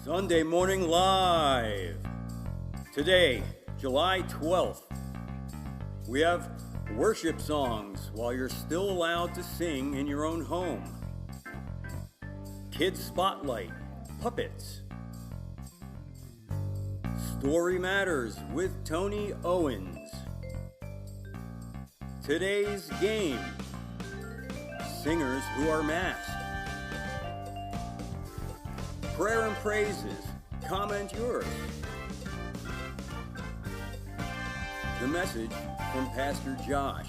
Sunday Morning Live. Today, July 12th, we have worship songs while you're still allowed to sing in your own home. Kids Spotlight, Puppets. Story Matters with Tony Owens. Today's game, Singers Who Are Masked. Prayer and Praises, comment yours. The message from Pastor Josh.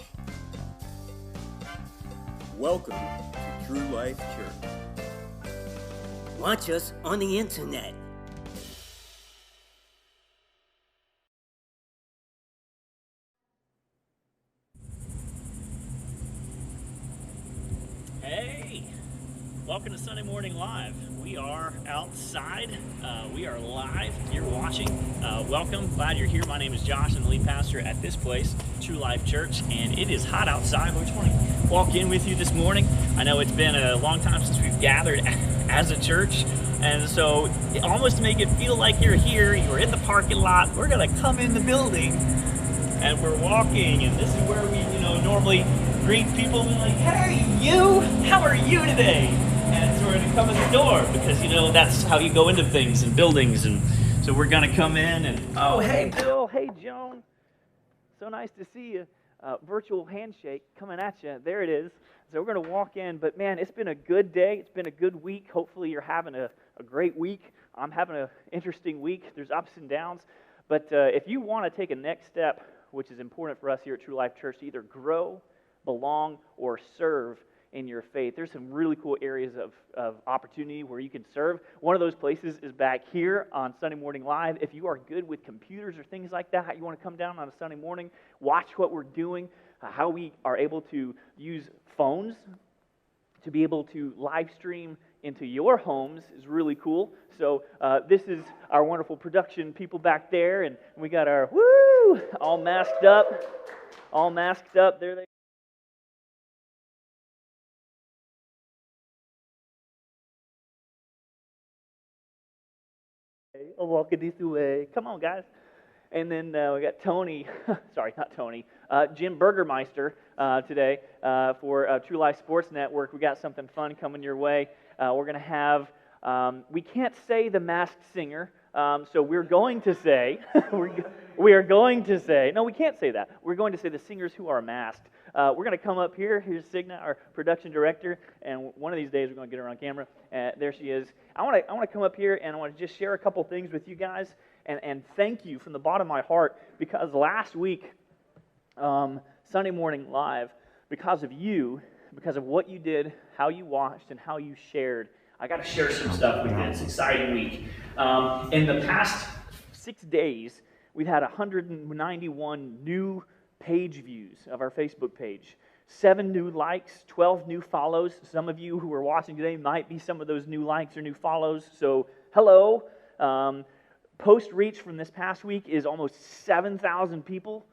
Welcome to True Life Church. Watch us on the internet. Hey, welcome to Sunday Morning Live. We are outside. We are live. You're watching. Welcome. Glad you're here. My name is Josh. I'm the lead pastor at this place, True Life Church, and it is hot outside. We just want to walk in with you this morning. I know it's been a long time since we've gathered as a church, and so almost to make it feel like you're here, you're in the parking lot, we're going to come in the building, and we're walking, and this is where we, normally greet people and be like, hey, you, how are you today? And so we're going to come in the door because, that's how you go into things and buildings. And so we're going to come in and, oh, hey, Bill. Hey, Joan. So nice to see you. Virtual handshake coming at you. There it is. So we're going to walk in. But, man, it's been a good day. It's been a good week. Hopefully you're having a great week. I'm having an interesting week. There's ups and downs. But if you want to take a next step, which is important for us here at True Life Church, to either grow, belong, or serve in your faith, there's some really cool areas of opportunity where you can serve. One of those places is back here on Sunday Morning Live. If you are good with computers or things like that, you want to come down on a Sunday morning, watch what we're doing, how we are able to use phones to be able to live stream into your homes is really cool. So this is our wonderful production people back there, and we got our all masked up. There they I'm walking this way. Come on, guys. And then we got Tony, sorry, not Tony, Jim Burgermeister today for True Life Sports Network. We got something fun coming your way. We're going to have, we can't say the Masked Singer, so we're going to say, we are going to say, no, we can't say that. We're going to say the singers who are masked. We're going to come up here. Here's Signa, our production director, and one of these days we're going to get her on camera. There she is. I want to come up here and I want to just share a couple things with you guys and thank you from the bottom of my heart, because last week, Sunday Morning Live, because of you, because of what you did, how you watched, and how you shared, I got to share some stuff with you. It's an exciting week. In the past 6 days, we've had 191 new page views of our Facebook page, 7 new likes, 12 new follows. Some of you who are watching today might be some of those new likes or new follows, so hello. Post reach from this past week is almost 7,000 people.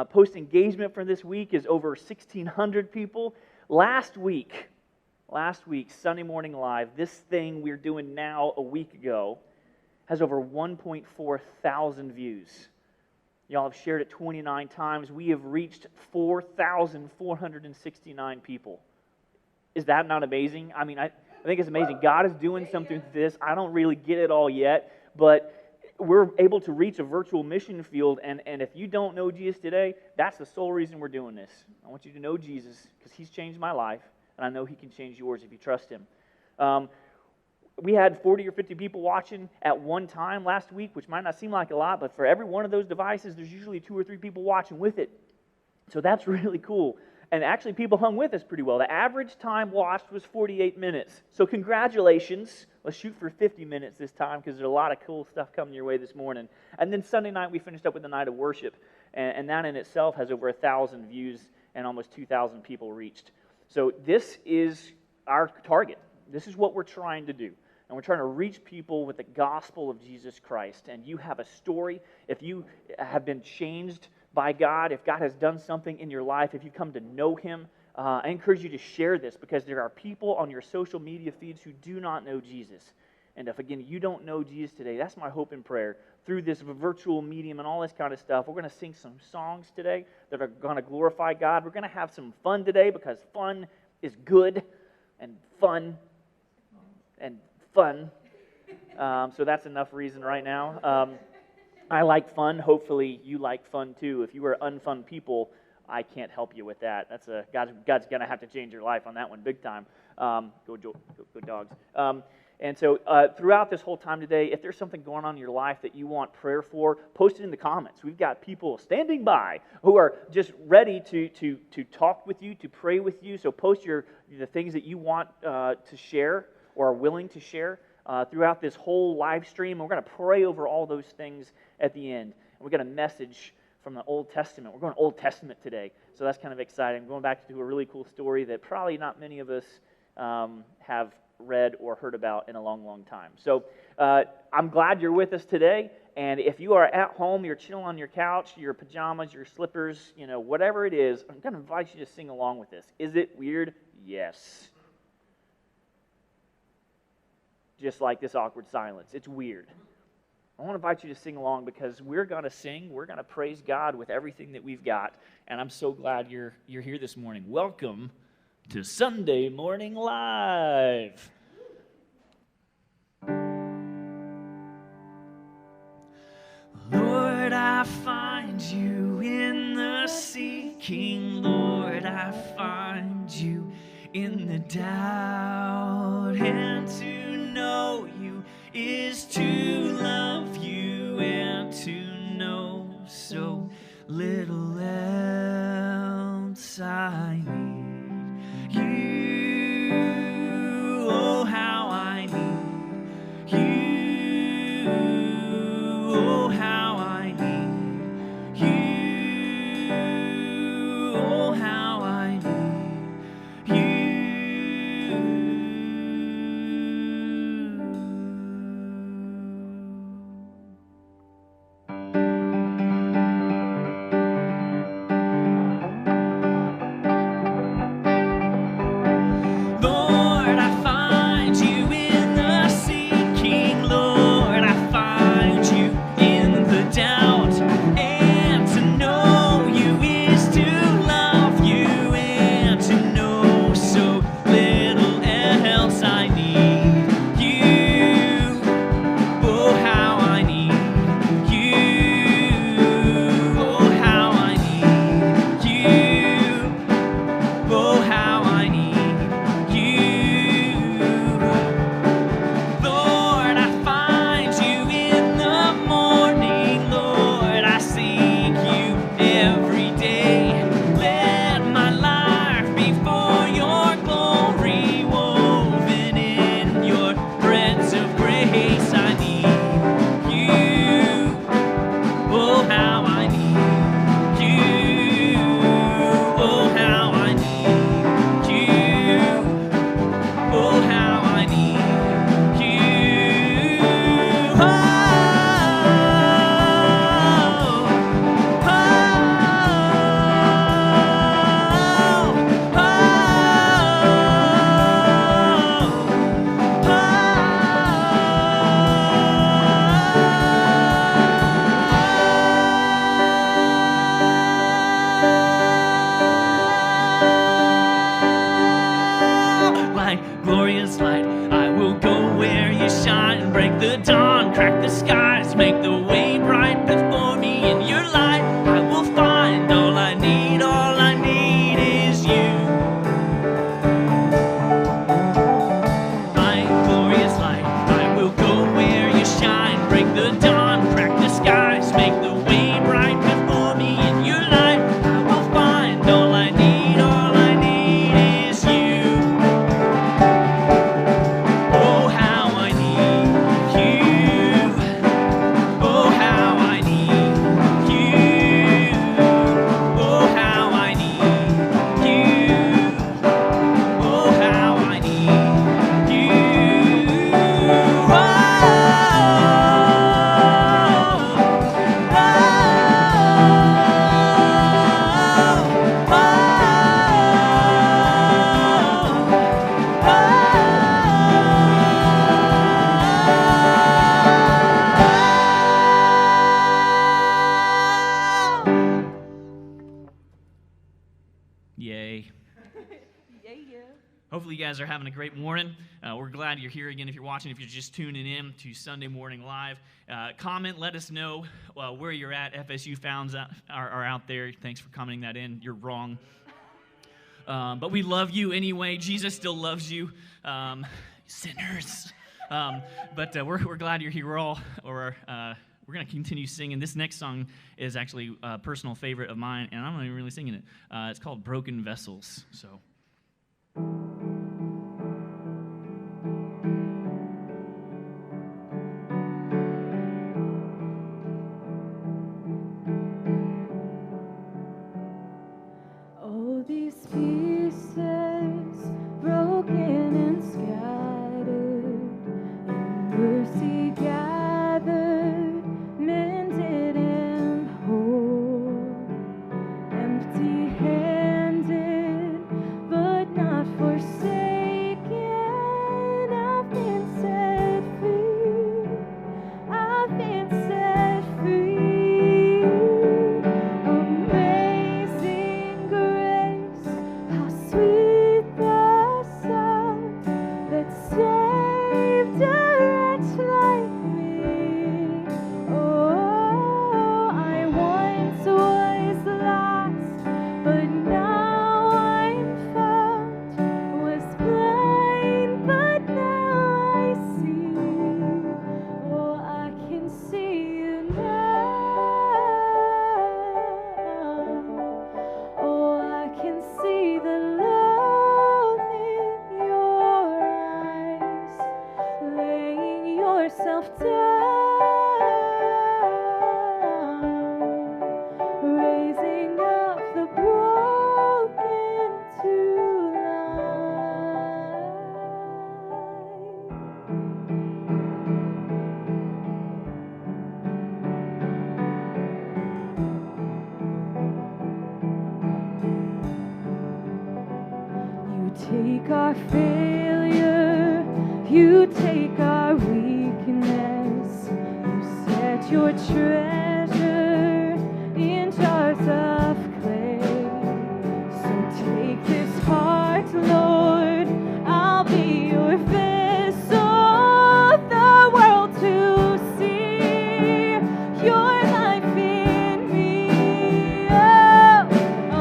Post engagement for this week is over 1,600 people. Last week, Sunday Morning Live, this thing we're doing now a week ago, has over 1.4 thousand views. Y'all have shared it 29 times. We have reached 4,469 people. Is that not amazing? I mean, I think it's amazing. God is doing something with this. I don't really get it all yet, but we're able to reach a virtual mission field, and if you don't know Jesus today, that's the sole reason we're doing this. I want you to know Jesus because He's changed my life, and I know He can change yours if you trust Him. We had 40 or 50 people watching at one time last week, which might not seem like a lot, but for every one of those devices, there's usually 2 or 3 people watching with it. So that's really cool. And actually, people hung with us pretty well. The average time watched was 48 minutes. So congratulations. Let's shoot for 50 minutes this time because there's a lot of cool stuff coming your way this morning. And then Sunday night, we finished up with the night of worship. And that in itself has over 1,000 views and almost 2,000 people reached. So this is our target. This is what we're trying to do. And we're trying to reach people with the gospel of Jesus Christ. And you have a story. If you have been changed by God, if God has done something in your life, if you come to know Him, I encourage you to share this because there are people on your social media feeds who do not know Jesus. And if, again, you don't know Jesus today, that's my hope and prayer. Through this virtual medium and all this kind of stuff, we're going to sing some songs today that are going to glorify God. We're going to have some fun today because fun is good and fun and fun. So that's enough reason right now. I like fun. Hopefully you like fun too. If you are unfun people, I can't help you with that. That's God's going to have to change your life on that one big time. Go dogs. And so throughout this whole time today, if there's something going on in your life that you want prayer for, post it in the comments. We've got people standing by who are just ready to talk with you, to pray with you. So post the things that you want to share or are willing to share throughout this whole live stream. We're going to pray over all those things at the end. And we're going to message from the Old Testament. We're going Old Testament today, so that's kind of exciting. I'm going back to a really cool story that probably not many of us have read or heard about in a long, long time. So I'm glad you're with us today, and if you are at home, you're chilling on your couch, your pajamas, your slippers, whatever it is, I'm going to invite you to sing along with this. Is it weird? Yes. Just like this awkward silence. It's weird. I want to invite you to sing along because we're going to sing, we're going to praise God with everything that we've got, and I'm so glad you're here this morning. Welcome to Sunday Morning Live. Lord, I find you in the seeking. Lord, I find you in the doubt. And to know you is to love you, and to know so little else I need you. Oh, how I need you. Oh, how I need you. Oh, how I need you. Oh, guys are having a great morning. We're glad you're here again. If you're watching, if you're just tuning in to Sunday Morning Live, comment, let us know where you're at. FSU fans are out there. Thanks for commenting that in. You're wrong. But we love you anyway. Jesus still loves you, sinners. But we're glad you're here. We're going to continue singing. This next song is actually a personal favorite of mine, and I'm not even really singing it. It's called Broken Vessels. So. All these pieces broken and scattered, in mercy gathered, mended and whole, empty-handed but not forsaken. I've been set free. I've been set free. Amazing grace, how sweet the sound that saved a wretch like me. Oh, I once was lost, but now I'm found. Was blind, but now I see. Oh, I can see you now. Oh, I can see the love in your eyes, laying yourself down, raising up the broken to life. You take our failure, you take our weakness, you set your treasure in jars of clay. So take this heart, Lord, I'll be your vessel, the world to see your life in me. Oh,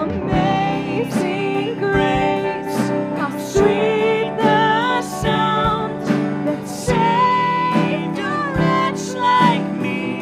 amazing grace, how sweet the sound that saved a wretch like me.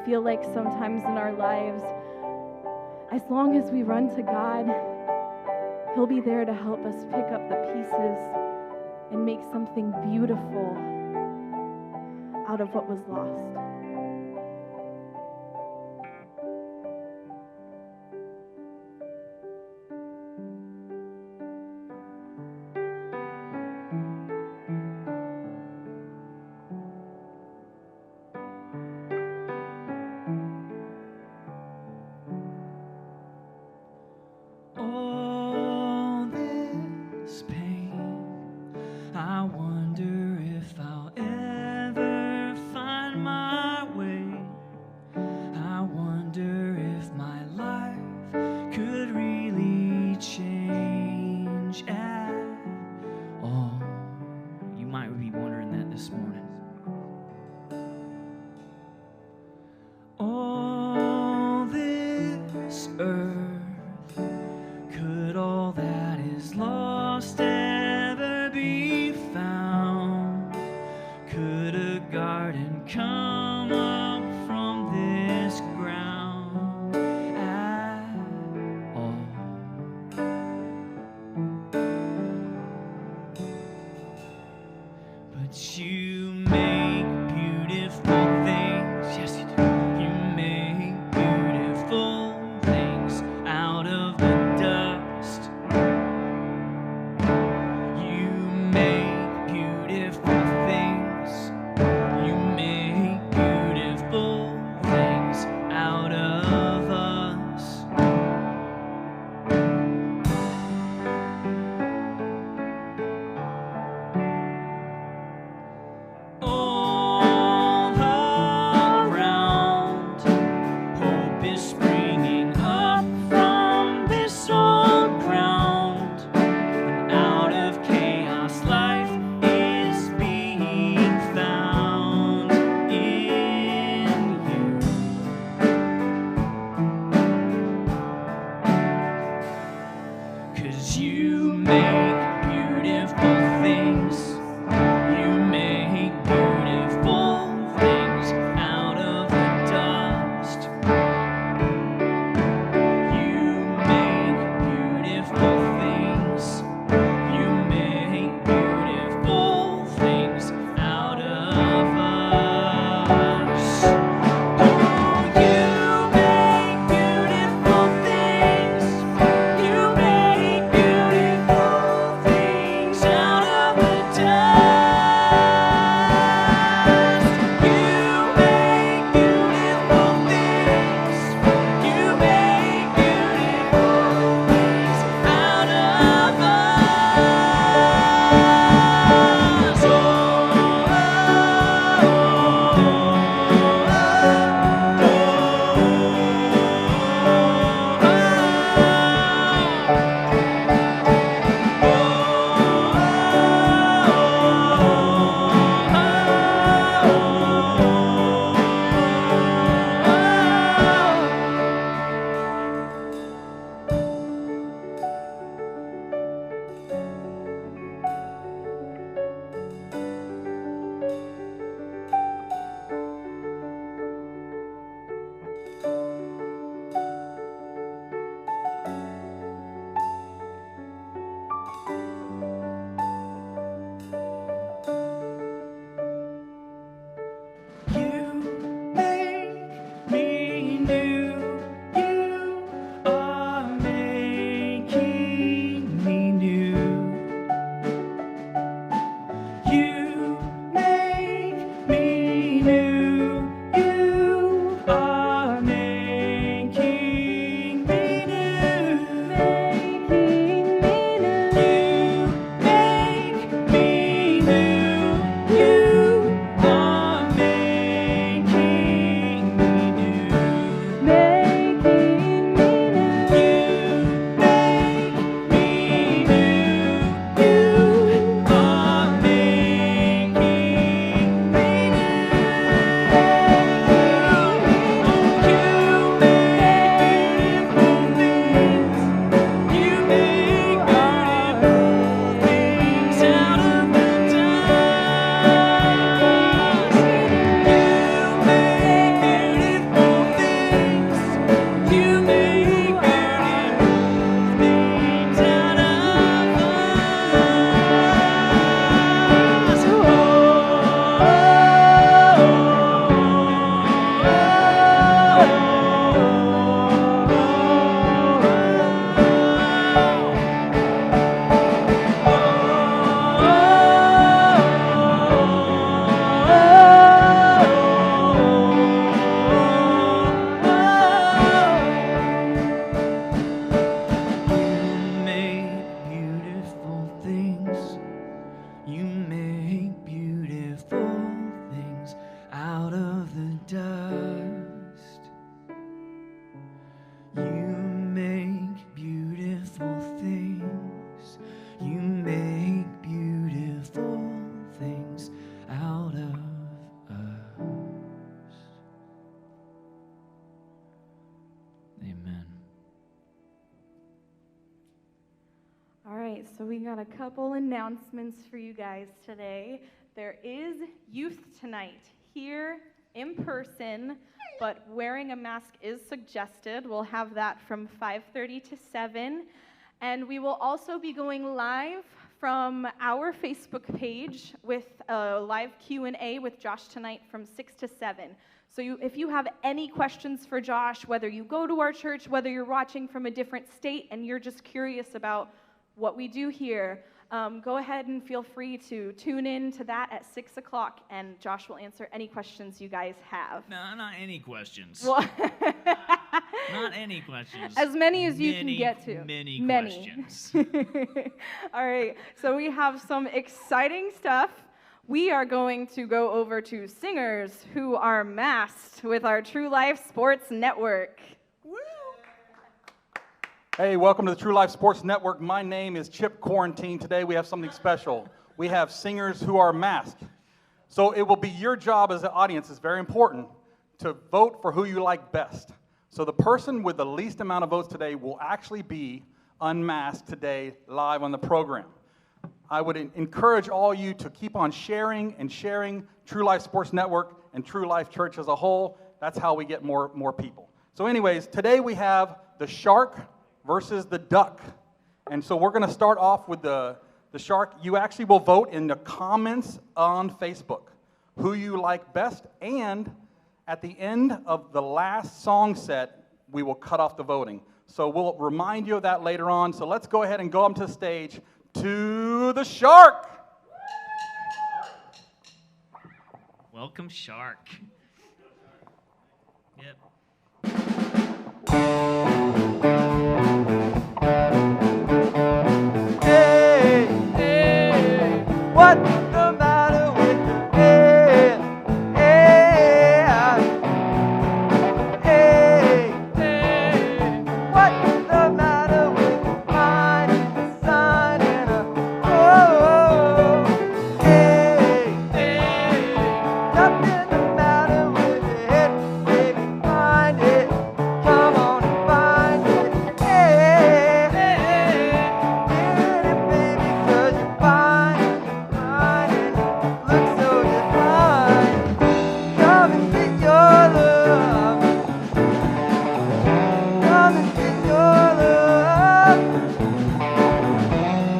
feel like sometimes in our lives, as long as we run to God, He'll be there to help us pick up the pieces and make something beautiful out of what was lost. All this pain, I wonder if I'll ever find my way. I wonder if my life could really change at all. You might be wondering that this morning. All this earth, could all that is lost ever be found? Could a garden come up from this ground at all? But you make beautiful things, yes you do. You make beautiful things out of the dust. You make beautiful things. You make beautiful things out of us. All around, hope is springing up from this old ground. And out of chaos, life is being found in you. 'Cause you make beautiful things. You make beautiful things out of the dust. You make beautiful things. You make beautiful things out of us. Oh, you make beautiful things. You make beautiful right, so we got a couple announcements for you guys today. There is youth tonight here in person, but wearing a mask is suggested. We'll have that from 5:30 to 7. And we will also be going live from our Facebook page with a live Q&A with Josh tonight from 6 to 7. So if you have any questions for Josh, whether you go to our church, whether you're watching from a different state and you're just curious about what we do here, go ahead and feel free to tune in to that at 6 o'clock, and Josh will answer any questions you guys have. No, not any questions. Well, Not any questions. as many as you can get to. Many questions. All right, so we have some exciting stuff. We are going to go over to singers who are masked with our True Life Sports Network. Hey, welcome to the True Life Sports Network. My name is Chip Quarantine. Today we have something special. We have singers who are masked. So it will be your job as an audience, it's very important, to vote for who you like best. So the person with the least amount of votes today will actually be unmasked today live on the program. I would encourage all you to keep on sharing and sharing True Life Sports Network and True Life Church as a whole. That's how we get more people. So anyways, today we have the shark versus the duck. And so we're going to start off with the shark. You actually will vote in the comments on Facebook who you like best, and at the end of the last song set, we will cut off the voting. So we'll remind you of that later on. So let's go ahead and go up to the stage to the shark. Welcome, Shark. Yep. Hey, hey, what's the matter with your head? Hey, hey, hey, what's the matter with your mind? The sun and hey, hey, nothing the matter with your head, baby, find it, come on and find it, hey, hey, get it, baby, 'cause you're fine, and you look so divine, come and get your love, come and get your love,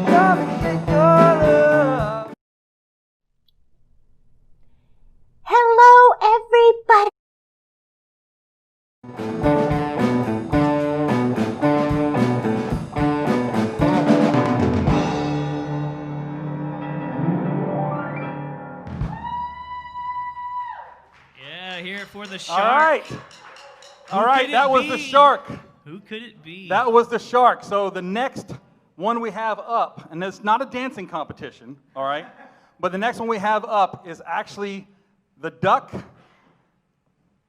come and get your love. Hello, everybody. Yeah, here for the shark. All right, could that it was the be? shark. Who could it be? That was the shark. So the next one we have up, and it's not a dancing competition, all right? But the next one we have up is actually the duck.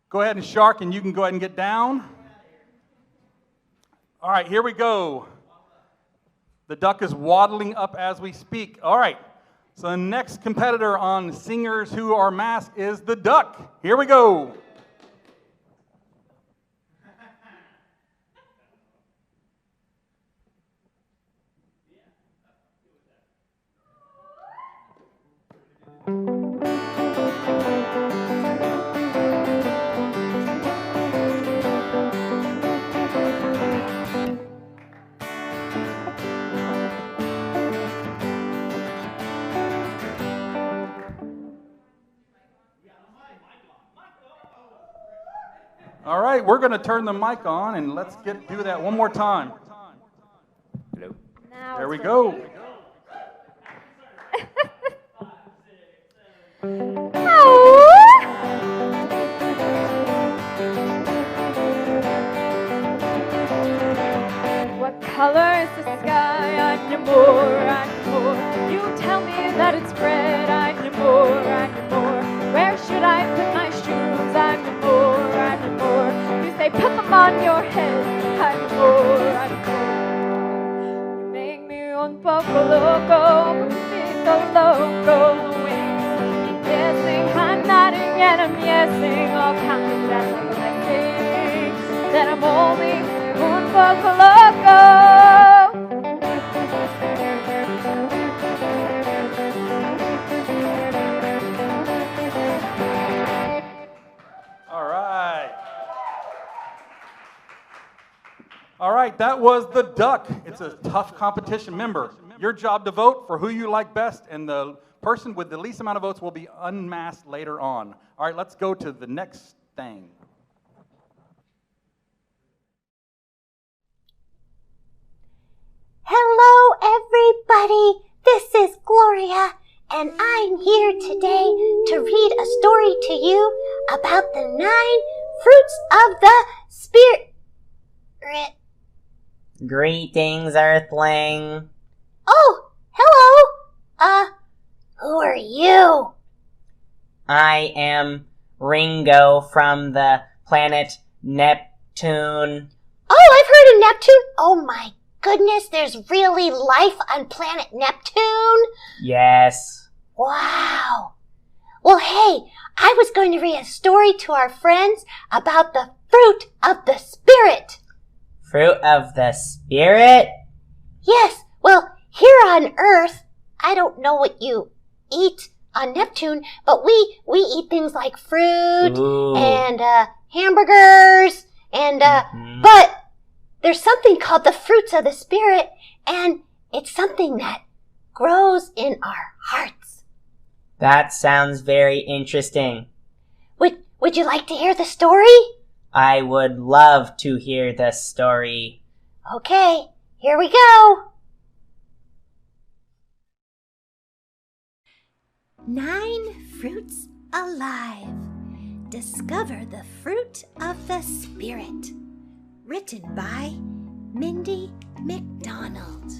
Go ahead and shark, and you can go ahead and get down. All right, here we go. The duck is waddling up as we speak. All right, so the next competitor on singers who are masked is the duck. Here we go. All right, we're going to turn the mic on, and let's do that one more time. Now There we it's go. What color is the sky? I need more, I need more. You tell me that it's red. I need more, I need more. Where should I put my shoes? I need more, I need more. You say put them on your head. I need more, I need more. You make me un poco loco, un poquito loco. The way you keep guessing, I'm nodding and I'm yesing all kinds of blessings I think that I'm only un poco loco. All right, that was the duck. It's a tough competition. Remember, your job to vote for who you like best, and the person with the least amount of votes will be unmasked later on. All right, let's go to the next thing. Hello, everybody. This is Gloria, and I'm here today to read a story to you about the 9 fruits of the Spirit. Greetings, Earthling. Oh, hello. Who are you? I am Ringo from the planet Neptune. Oh, I've heard of Neptune. Oh my goodness, there's really life on planet Neptune? Yes. Wow. Well, hey, I was going to read a story to our friends about the fruit of the Spirit. Fruit of the Spirit? Yes, well, here on Earth, I don't know what you eat on Neptune, but we eat things like fruit Ooh. and hamburgers and but there's something called the fruits of the Spirit, and it's something that grows in our hearts. That sounds very interesting. Would you like to hear the story? I would love to hear the story. Okay, here we go. 9 fruits alive. Discover the fruit of the Spirit. Written by Mindy McDonald.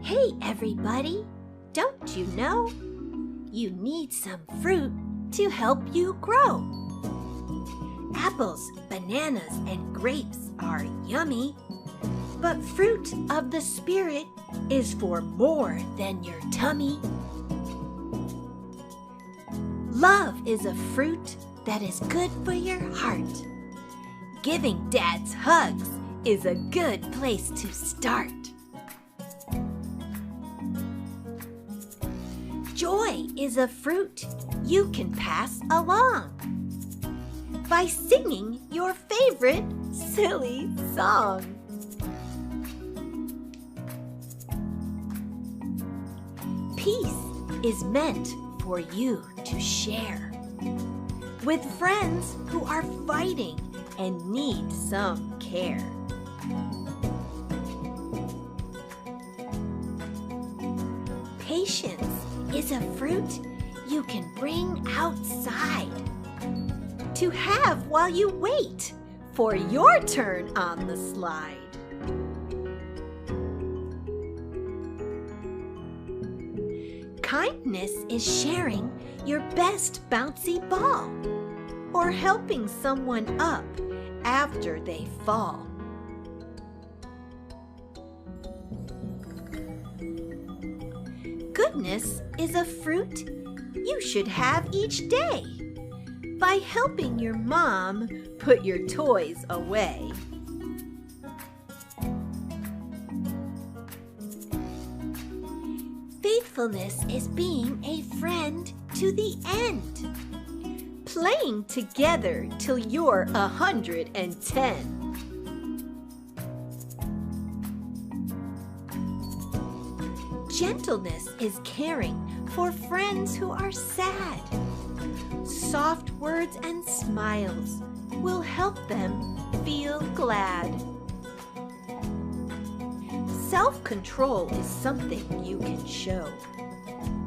Hey everybody, don't you know you need some fruit to help you grow? Apples, bananas, and grapes are yummy, but fruit of the Spirit is for more than your tummy. Love is a fruit that is good for your heart. Giving dads hugs is a good place to start. Joy is a fruit you can pass along by singing your favorite silly song. Peace is meant for you to share with friends who are fighting and need some care. Patience is a fruit you can bring outside to have while you wait for your turn on the slide. Kindness is sharing your best bouncy ball or helping someone up after they fall. Goodness is a fruit you should have each day by helping your mom put your toys away. Faithfulness is being a friend to the end, playing together till you're 110. Gentleness is caring for friends who are sad. Soft words and smiles will help them feel glad. Self-control is something you can show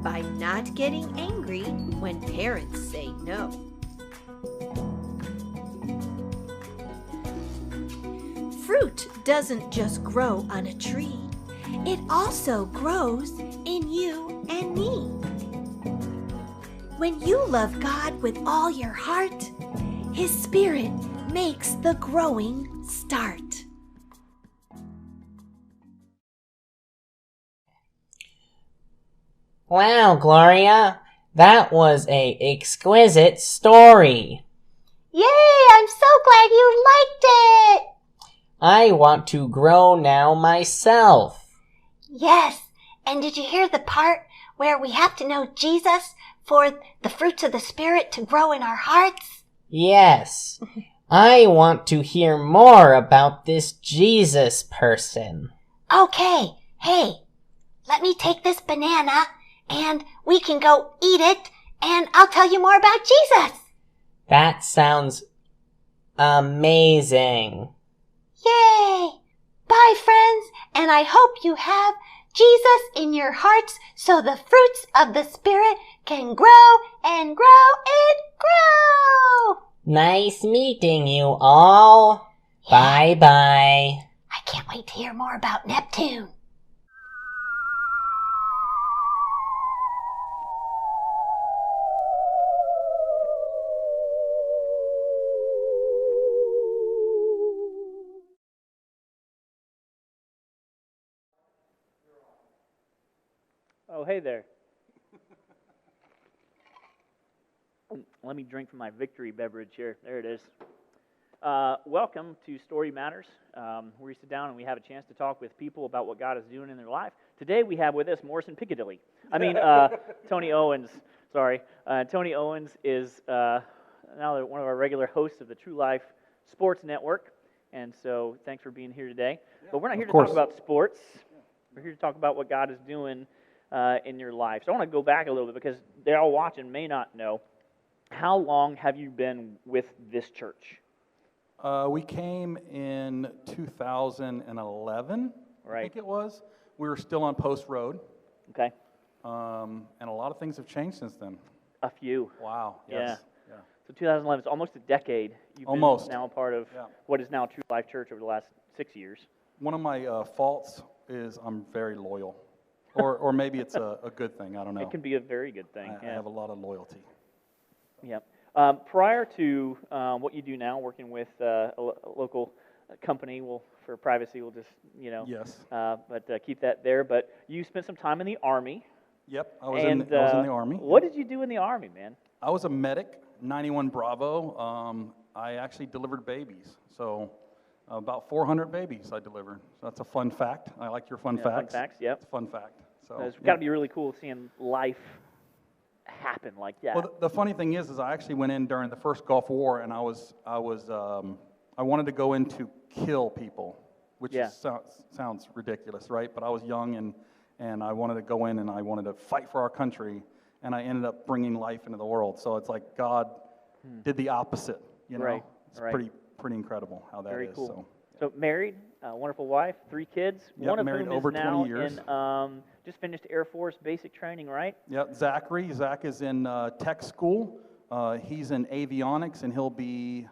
by not getting angry when parents say no. Fruit doesn't just grow on a tree. It also grows in you and me. When you love God with all your heart, His Spirit makes the growing start. Wow, Gloria, that was an exquisite story. Yay! I'm so glad you liked it! I want to grow now myself. Yes, and did you hear the part where we have to know Jesus for the fruits of the Spirit to grow in our hearts? Yes, I want to hear more about this Jesus person. Okay, hey, let me take this banana and we can go eat it and I'll tell you more about Jesus. That sounds amazing. Yay! Bye, friends, and I hope you have Jesus in your hearts so the fruits of the Spirit can grow and grow and grow. Nice meeting you all. Bye-bye. I can't wait to hear more about Neptune. Oh, hey there. Let me drink from my victory beverage here. There it is. Welcome to Story Matters, where we sit down and we have a chance to talk with people about what God is doing in their life. Today we have with us Morrison Piccadilly. Tony Owens. Sorry. Tony Owens is now one of our regular hosts of the True Life Sports Network. And so thanks for being here today. But we're not here to talk about sports. We're here to talk about what God is doing in your life. So I want to go back a little bit because they're all watching may not know. How long have you been with this church? We came in 2011, right. I think it was. We were still on Post Road. Okay. And a lot of things have changed since then. A few. Wow, yes. Yeah. So 2011 is almost a decade. You've been now a part of what is now True Life Church over the last 6 years. One of my faults is I'm very loyal. Or maybe it's a good thing, I don't know. It can be a very good thing. I have a lot of loyalty. Yep. Prior to what you do now, working with a local company, for privacy, we'll just, Yes. But keep that there. But you spent some time in the Army. Yep, I was in the Army. What did you do in the Army, man? I was a medic, 91 Bravo. I actually delivered babies. So about 400 babies I delivered. So that's a fun fact. I like your fun facts. Fun facts, yep. It's a fun fact. So it's got to be really cool seeing life happen like that. Well, the funny thing is I actually went in during the first Gulf War, and I wanted to go in to kill people, which sounds ridiculous, right? But I was young, and I wanted to go in, and I wanted to fight for our country, and I ended up bringing life into the world. So it's like God did the opposite, Right. It's pretty incredible how that Very is. Cool. So married, wonderful wife, 3 kids. Yep, one of married whom over is now 20 years. in just finished Air Force basic training, right? Yep, Zachary. Zach is in tech school. He's in avionics, and he'll be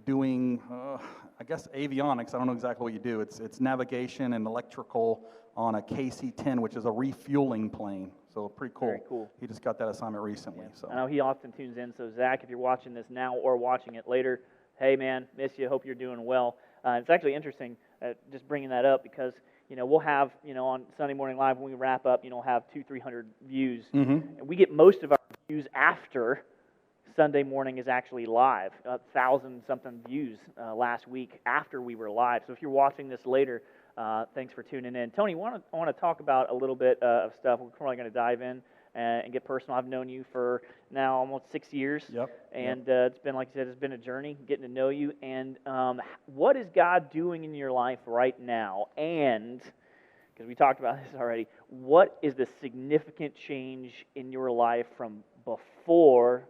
doing, I guess, avionics. I don't know exactly what you do. It's navigation and electrical on a KC-10, which is a refueling plane. So pretty cool. Very cool. He just got that assignment recently. Yeah. So I know he often tunes in. So Zach, if you're watching this now or watching it later, hey man, miss you. Hope you're doing well. It's actually interesting just bringing that up because we'll have on Sunday Morning Live when we wrap up, have 200-300 views, and we get most of our views after Sunday morning is actually live. 1,000-something views last week after we were live. So if you're watching this later, thanks for tuning in. Tony, I want to talk about a little bit of stuff. We're probably going to dive in and get personal. I've known you for now almost 6 years. Yep. And it's been, like you said, it's been a journey getting to know you. And what is God doing in your life right now? And, because we talked about this already, what is the significant change in your life from before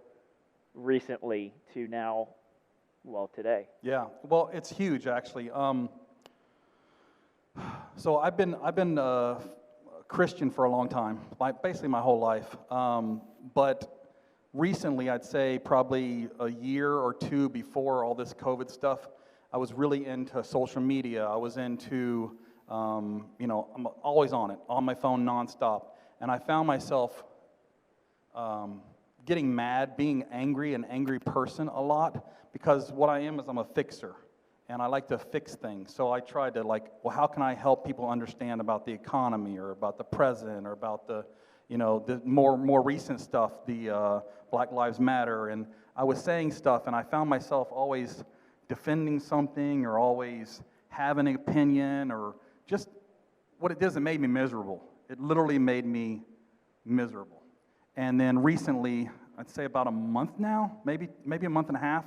recently to now, today? Yeah, well, it's huge, actually. So I've been Christian for a long time, basically my whole life. But recently, I'd say probably a year or two before all this COVID stuff, I was really into social media. I was into, I'm always on it, on my phone nonstop. And I found myself getting mad, being angry, an angry person a lot, because what I am is I'm a fixer. And I like to fix things. So I tried to how can I help people understand about the economy or about the president or about the more recent stuff, the Black Lives Matter. And I was saying stuff, and I found myself always defending something or always having an opinion, or just what it does, it made me miserable. It literally made me miserable. And then recently, I'd say about a month now, maybe a month and a half,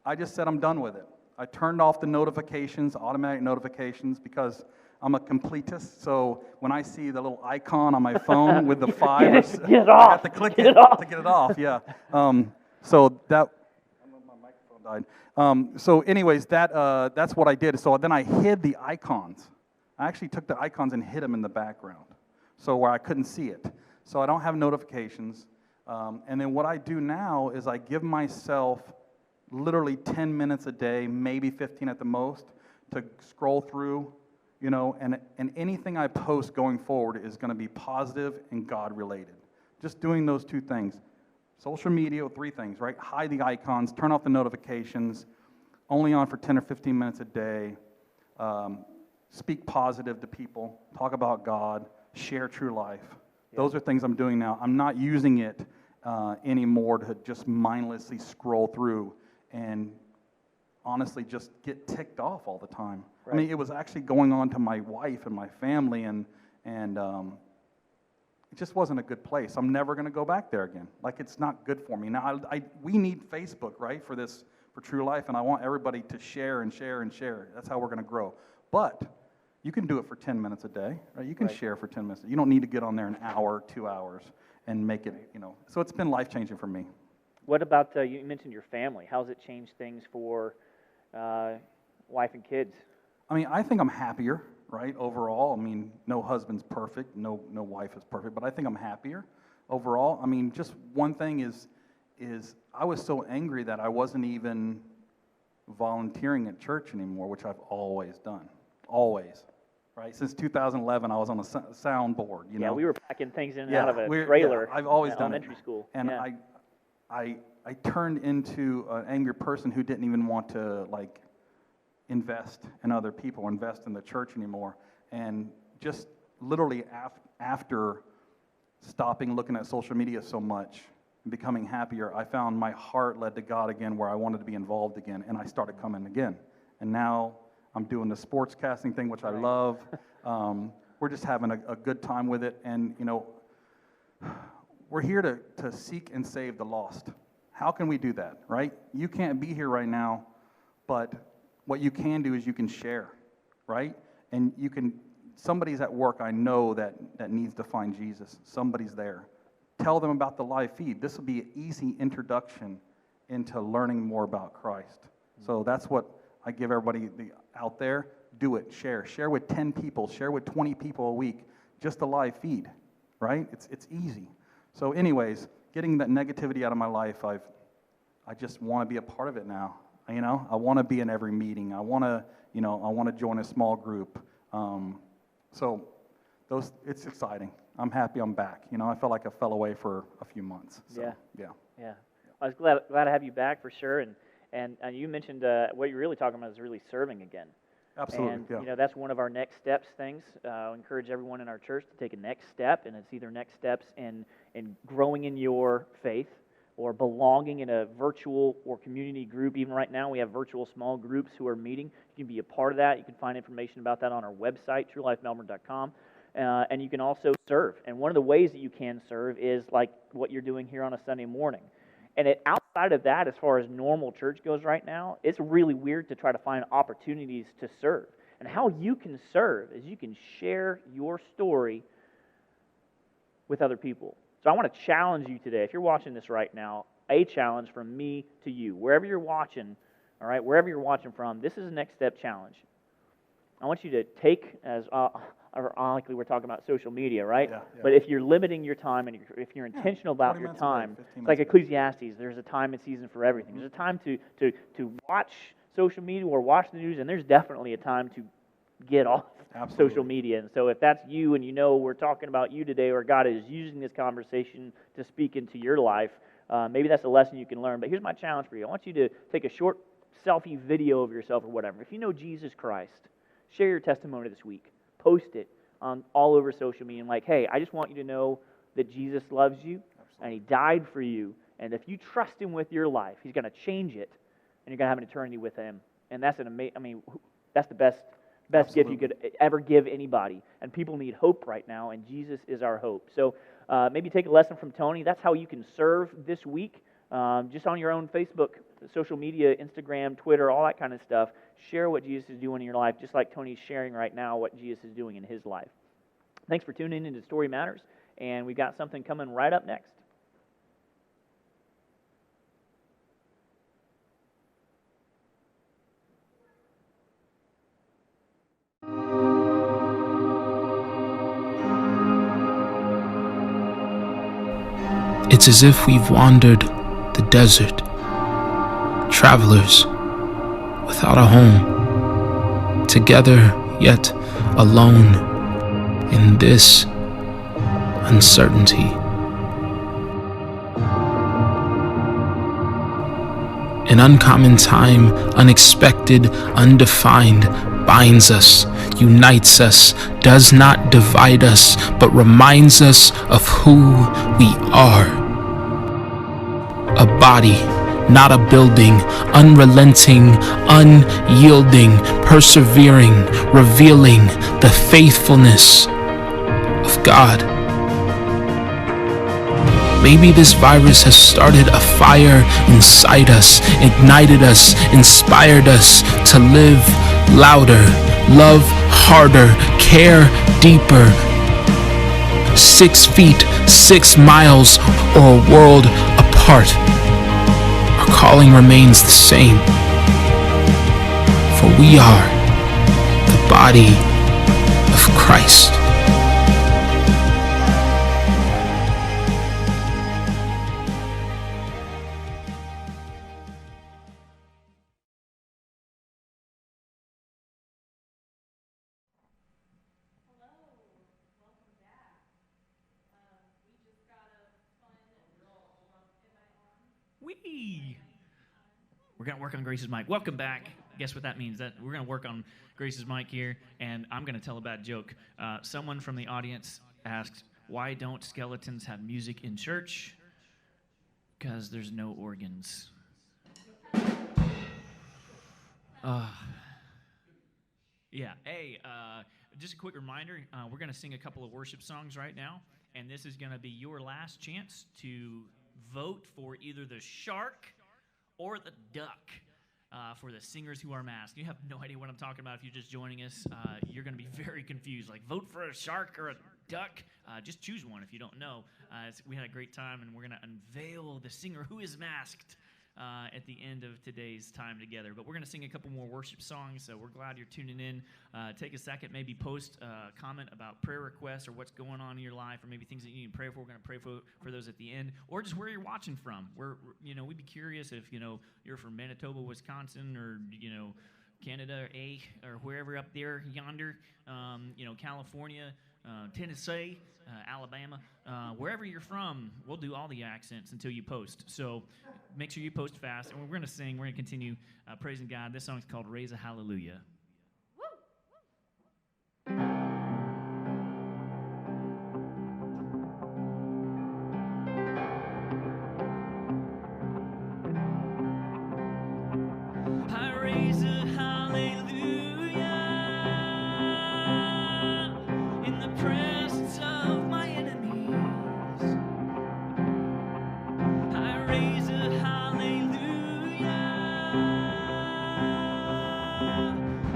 I just said I'm done with it. I turned off the notifications, automatic notifications, because I'm a completist. So when I see the little icon on my phone with the 5, Get it I off. have to click Get it it off. to get it off. Yeah. So that. I don't know if my microphone died. So anyways, that's what I did. So then I hid the icons. I actually took the icons and hid them in the background, so where I couldn't see it. So I don't have notifications. And then what I do now is I give myself literally 10 minutes a day, maybe 15 at the most, to scroll through, and anything I post going forward is going to be positive and God-related. Just doing those 2 things. Social media, 3 things, right? Hide the icons, turn off the notifications, only on for 10 or 15 minutes a day, speak positive to people, talk about God, share true life. Those are things I'm doing now. I'm not using it anymore to just mindlessly scroll through and honestly just get ticked off all the time. Right. I mean, it was actually going on to my wife and my family, and it just wasn't a good place. I'm never going to go back there again. Like, it's not good for me. Now, we need Facebook, right, for True Life, and I want everybody to share and share and share. That's how we're going to grow. But you can do it for 10 minutes a day, right? You can share for 10 minutes. You don't need to get on there an hour, 2 hours, and make it, So it's been life-changing for me. What about, you mentioned your family. How's it changed things for wife and kids? I mean, I think I'm happier, right, overall. I mean, no husband's perfect, no wife is perfect, but I think I'm happier overall. I mean, just one thing is I was so angry that I wasn't even volunteering at church anymore, which I've always done, always. Right, since 2011, I was on a sound board. Yeah, we were packing things in and out of a trailer. I've always done elementary school. And I turned into an angry person who didn't even want to invest in other people, invest in the church anymore. And just literally after stopping looking at social media so much and becoming happier, I found my heart led to God again, where I wanted to be involved again, and I started coming again. And now I'm doing the sports casting thing, which I love. We're just having a good time with it. And, we're here to seek and save the lost. How can we do that, right? You can't be here right now, but what you can do is you can share, right? And somebody's at work, I know, that needs to find Jesus. Somebody's there. Tell them about the live feed. This will be an easy introduction into learning more about Christ. So that's what I give everybody out there. Do it. Share with 10 people. Share with 20 people a week. Just a live feed, right? It's easy. So anyways, getting that negativity out of my life, I just want to be a part of it now. I want to be in every meeting. I want to join a small group. So it's exciting. I'm happy I'm back. I felt like I fell away for a few months. So, yeah. I was glad to have you back for sure. And you mentioned what you're really talking about is really serving again. Absolutely. And that's one of our next steps things. I encourage everyone in our church to take a next step, and it's either next steps in growing in your faith or belonging in a virtual or community group. Even right now, we have virtual small groups who are meeting. You can be a part of that. You can find information about that on our website, truelifemelbourne.com. And you can also serve. And one of the ways that you can serve is like what you're doing here on a Sunday morning. And outside of that, as far as normal church goes right now, it's really weird to try to find opportunities to serve. And how you can serve is you can share your story with other people. So I want to challenge you today. If you're watching this right now, a challenge from me to you. Wherever you're watching, all right, wherever you're watching from, this is a next step challenge. I want you to take, as ironically we're talking about social media, right? Yeah. But if you're limiting your time and if you're intentional about your time, it's like Ecclesiastes, there's a time and season for everything. There's a time to watch social media or watch the news, and there's definitely a time to get off social media. And so if that's you and we're talking about you today, or God is using this conversation to speak into your life, maybe that's a lesson you can learn. But here's my challenge for you. I want you to take a short selfie video of yourself or whatever. If you know Jesus Christ, share your testimony this week. Post it on all over social media. And like, hey, I just want you to know that Jesus loves you, and He died for you. And if you trust Him with your life, He's going to change it, and you're going to have an eternity with Him. And that's that's the best gift you could ever give anybody. And people need hope right now, and Jesus is our hope. So maybe take a lesson from Tony. That's how you can serve this week, just on your own Facebook social media, Instagram, Twitter, all that kind of stuff. Share what Jesus is doing in your life, just like Tony's sharing right now what Jesus is doing in his life. Thanks for tuning in to Story Matters, and we've got something coming right up next. It's as if we've wandered the desert, travelers without a home, together yet alone in this uncertainty. An uncommon time, unexpected, undefined, binds us, unites us, does not divide us, but reminds us of who we are. A body, not a building, unrelenting, unyielding, persevering, revealing the faithfulness of God. Maybe this virus has started a fire inside us, ignited us, inspired us to live louder, love harder, care deeper. 6 feet, 6 miles, or a world apart. Our calling remains the same. For we are the body of Christ. We're going to work on Grace's mic. Welcome back. Guess what that means? That we're going to work on Grace's mic here, and I'm going to tell a bad joke. Someone from the audience asked, why don't skeletons have music in church? Because there's no organs. Yeah. Hey, just a quick reminder, we're going to sing a couple of worship songs right now, and this is going to be your last chance to vote for either the shark or the duck for the singers who are masked. You have no idea what I'm talking about if you're just joining us. You're going to be very confused. Like, vote for a shark or a duck. Just choose one if you don't know. We had a great time, and we're going to unveil the singer who is masked at the end of today's time together. But we're going to sing a couple more worship songs, so we're glad you're tuning in. Take a second, maybe post a comment about prayer requests or what's going on in your life, or maybe things that you need to pray for. We're going to pray for those at the end, or just where you're watching from. We'd be curious if you're from Manitoba, Wisconsin, or Canada, or wherever up there yonder, California, Tennessee, Alabama, wherever you're from. We'll do all the accents until you post. So make sure you post fast. And we're going to sing. We're going to continue praising God. This song is called Raise a Hallelujah. I raise a hallelujah in the presence of my enemies. I raise a hallelujah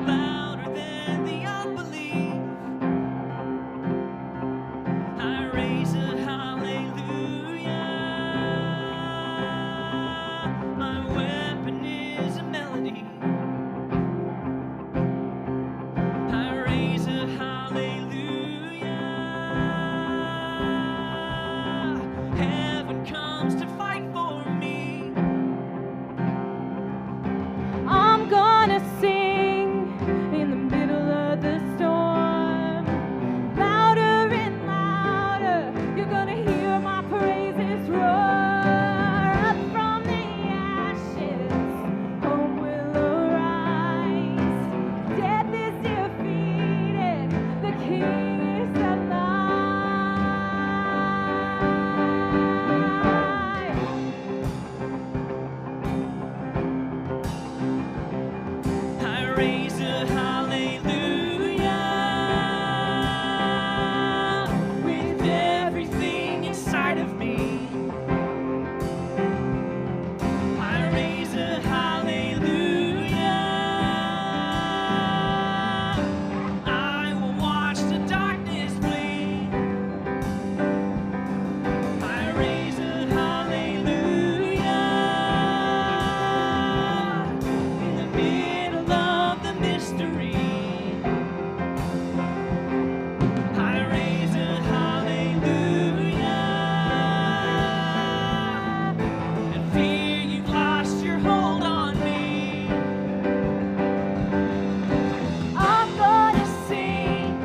louder than the unbelief. I raise a hallelujah. My weapon is a melody. I raise a hallelujah. Heaven comes to fight for me. I'm gonna sing in the middle of the storm. Louder and louder, you're gonna hear my praises roar. Up from the ashes, hope will arise. Death is defeated, the King is alive. I raise a hallelujah with everything inside of me. I raise a history. I raise a hallelujah. And fear you've lost your hold on me. I'm gonna sing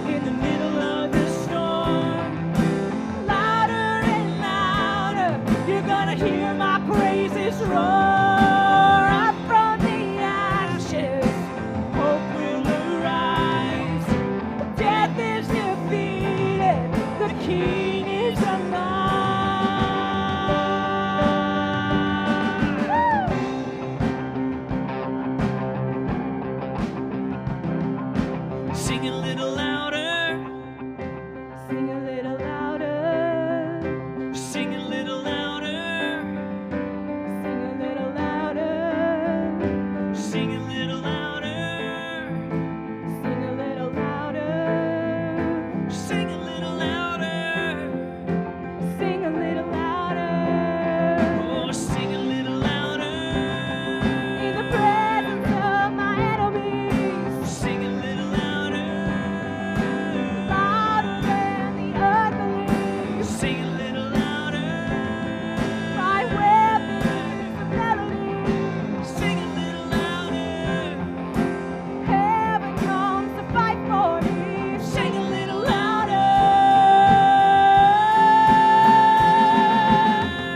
in the middle of the storm. Louder and louder, you're gonna hear my praises roar. Up from the ashes, hope will arise. Death is defeated, the King is alive. Sing a little louder. Sing a little louder. Sing a little louder. Sing a little louder. Sing a little louder. Sing a little louder. Sing a little louder. Sing a little louder. Oh, sing a little louder. In the presence of my enemies. Sing a little louder. Louder than the ugly. Sing a little louder. My weapon is the melody. Sing a little louder. Heaven comes to fight for me. Sing a little louder.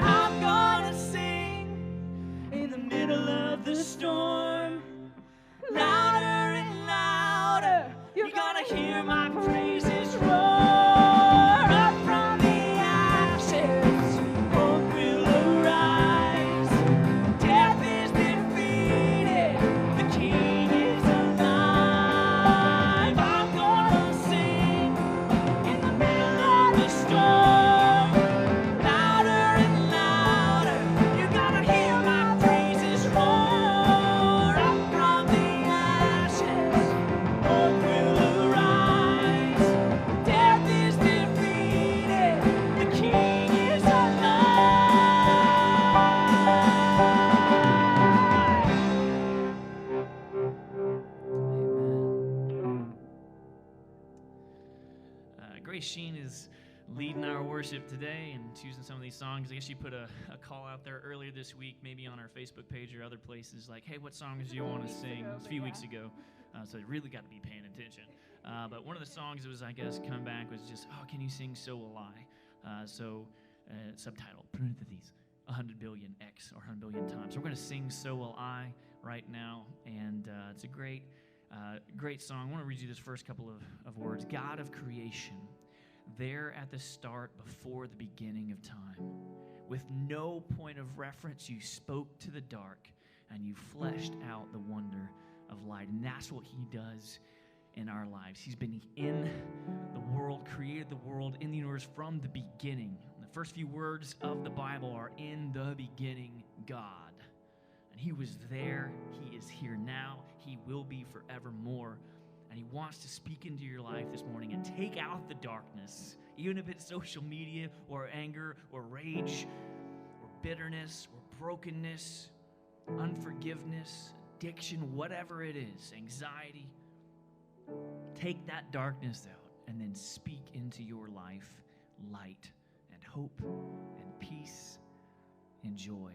I'm gonna sing in the middle of the storm. Louder and louder, you're gonna hear my praises roar. Up from the ashes, hope will arise. Death is defeated, the King is alive. I'm gonna sing in the middle of the storm. Louder and louder, you're gonna hear my praises roar. Up from the ashes, hope will arise. Death is defeated, the King is alive. Grace Sheen is leading our worship today and choosing some of these songs. I guess she put a call out there earlier this week, maybe on our Facebook page or other places, like, hey, what songs do you want to sing? It was a few weeks ago, so you really got to be paying attention. But one of the songs that was, I guess, coming back was just, oh, can you sing So Will I? Subtitle, parentheses, 100 billion X or 100 billion times. So we're going to sing So Will I right now, and it's a great song. I want to read you this first couple of words. God of creation, there at the start, before the beginning of time, with no point of reference, you spoke to the dark, and you fleshed out the wonder of light. And that's what he does in our lives. He's been in the world, created the world, in the universe from the beginning. The first few words of the Bible are, in the beginning, God. And he was there, he is here now, he will be forevermore. And he wants to speak into your life this morning and take out the darkness, even if it's social media or anger or rage or bitterness or brokenness, unforgiveness, addiction, whatever it is, anxiety. Take that darkness out and then speak into your life light and hope and peace and joy.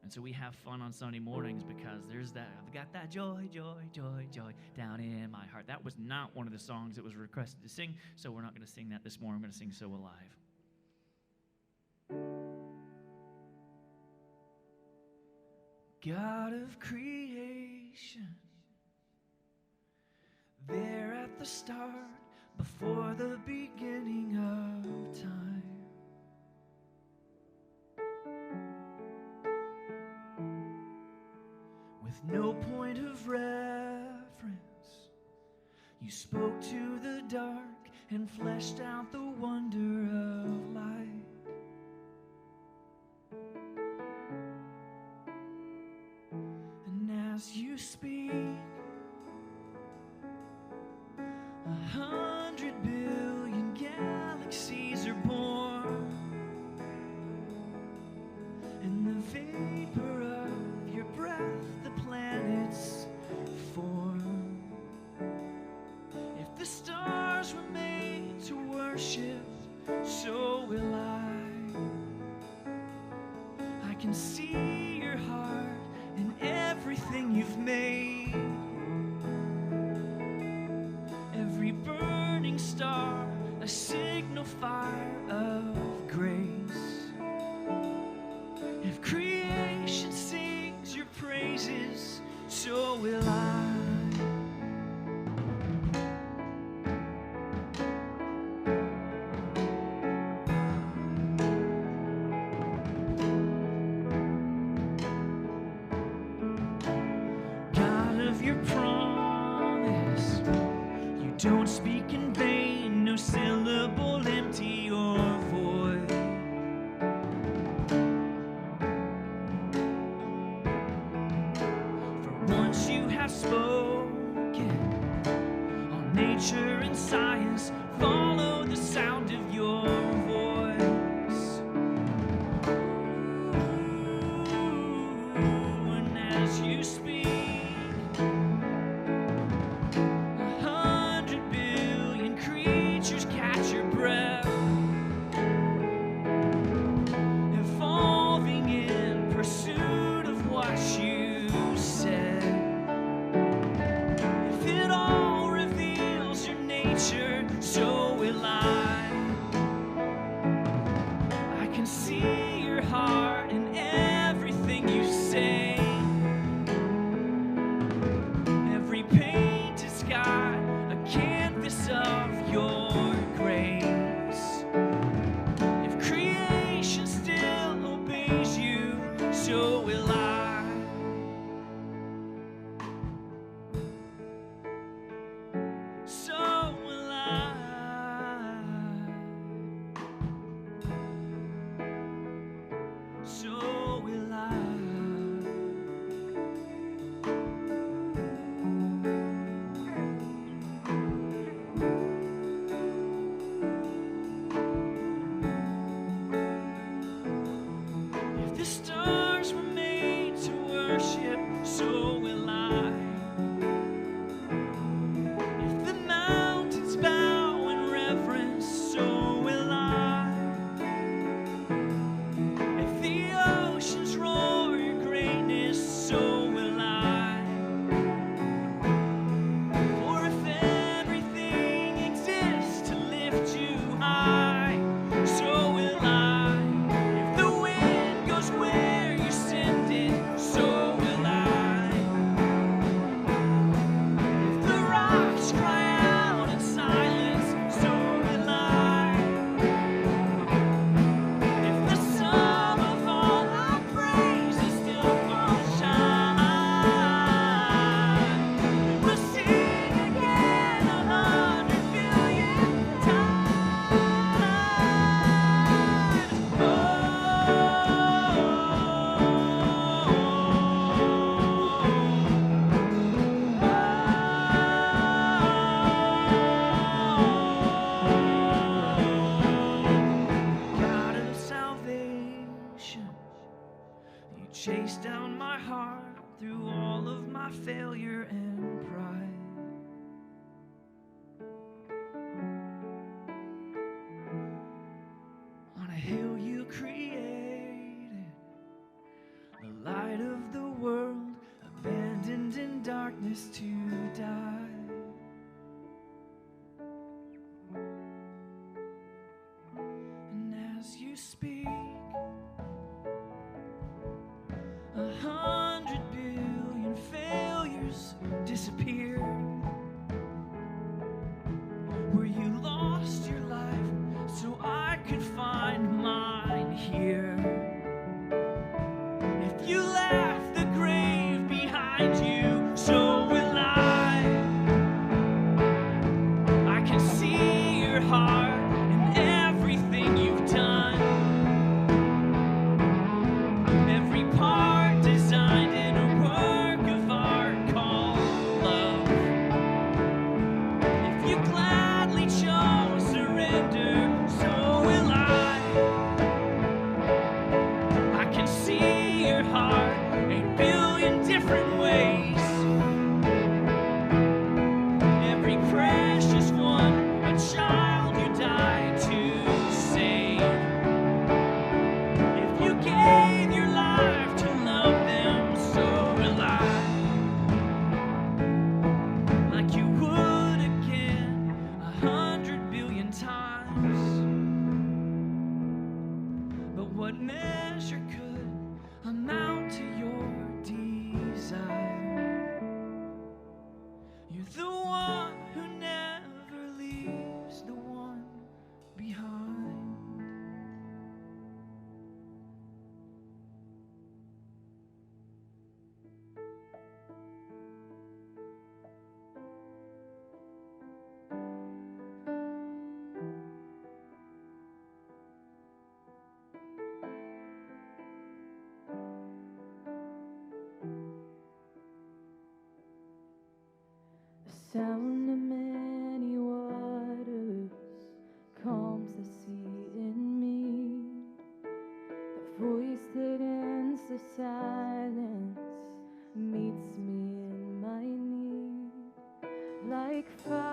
And so we have fun on Sunday mornings because there's that, I've got that joy, joy, joy, joy down in my heart. That was not one of the songs that was requested to sing, so we're not going to sing that this morning. I'm going to sing So Alive. God of creation, there at the start, before the beginning of time. With no point of reference, you spoke to the dark and fleshed out the wonder of light. And as you speak, 100 billion galaxies are born, and the vapor of your breath, the planets form. worship, so will I. I can see your heart in everything you've made. Every burning star, a signal fire of grace. If creation sings your praises, so will I. God of your promise, you don't speak in vain, no syllable empty or void. For once you have spoken, all nature and science follow the sound of your voice. And as you speak, 100 billion creatures catch your breath, evolving in pursuit of what you said. If it all reveals your nature, so will I. I can see your heart in everything you say. Every painted sky, a canvas of your grace. If creation still obeys you, so will I. So will I. So will I. If the stars were made to worship, so will I. If the mountains bow in reverence, so will I. If the oceans roar your greatness, so will I. For if everything exists to lift you high, so will I. If the wind goes where you send it, so will I. If the rocks cry out in silence, so will I. If the sum of all our praises still falls shine, we'll sing again 100 billion times. God of salvation, you chase down my heart through all of my failure and pride. On a hill you created, the light of the world, abandoned in darkness to die. And as you speak, 100 billion failures disappear. Where you lost your life so I could find mine here. If you left the grave behind you, so will I. I can see your heart in everything you've done. Every part designed in a work of art called love. the one who never leaves the one behind. The sound of many waters calms the sea in me. The voice that ends the silence meets me in my need. Like fireworks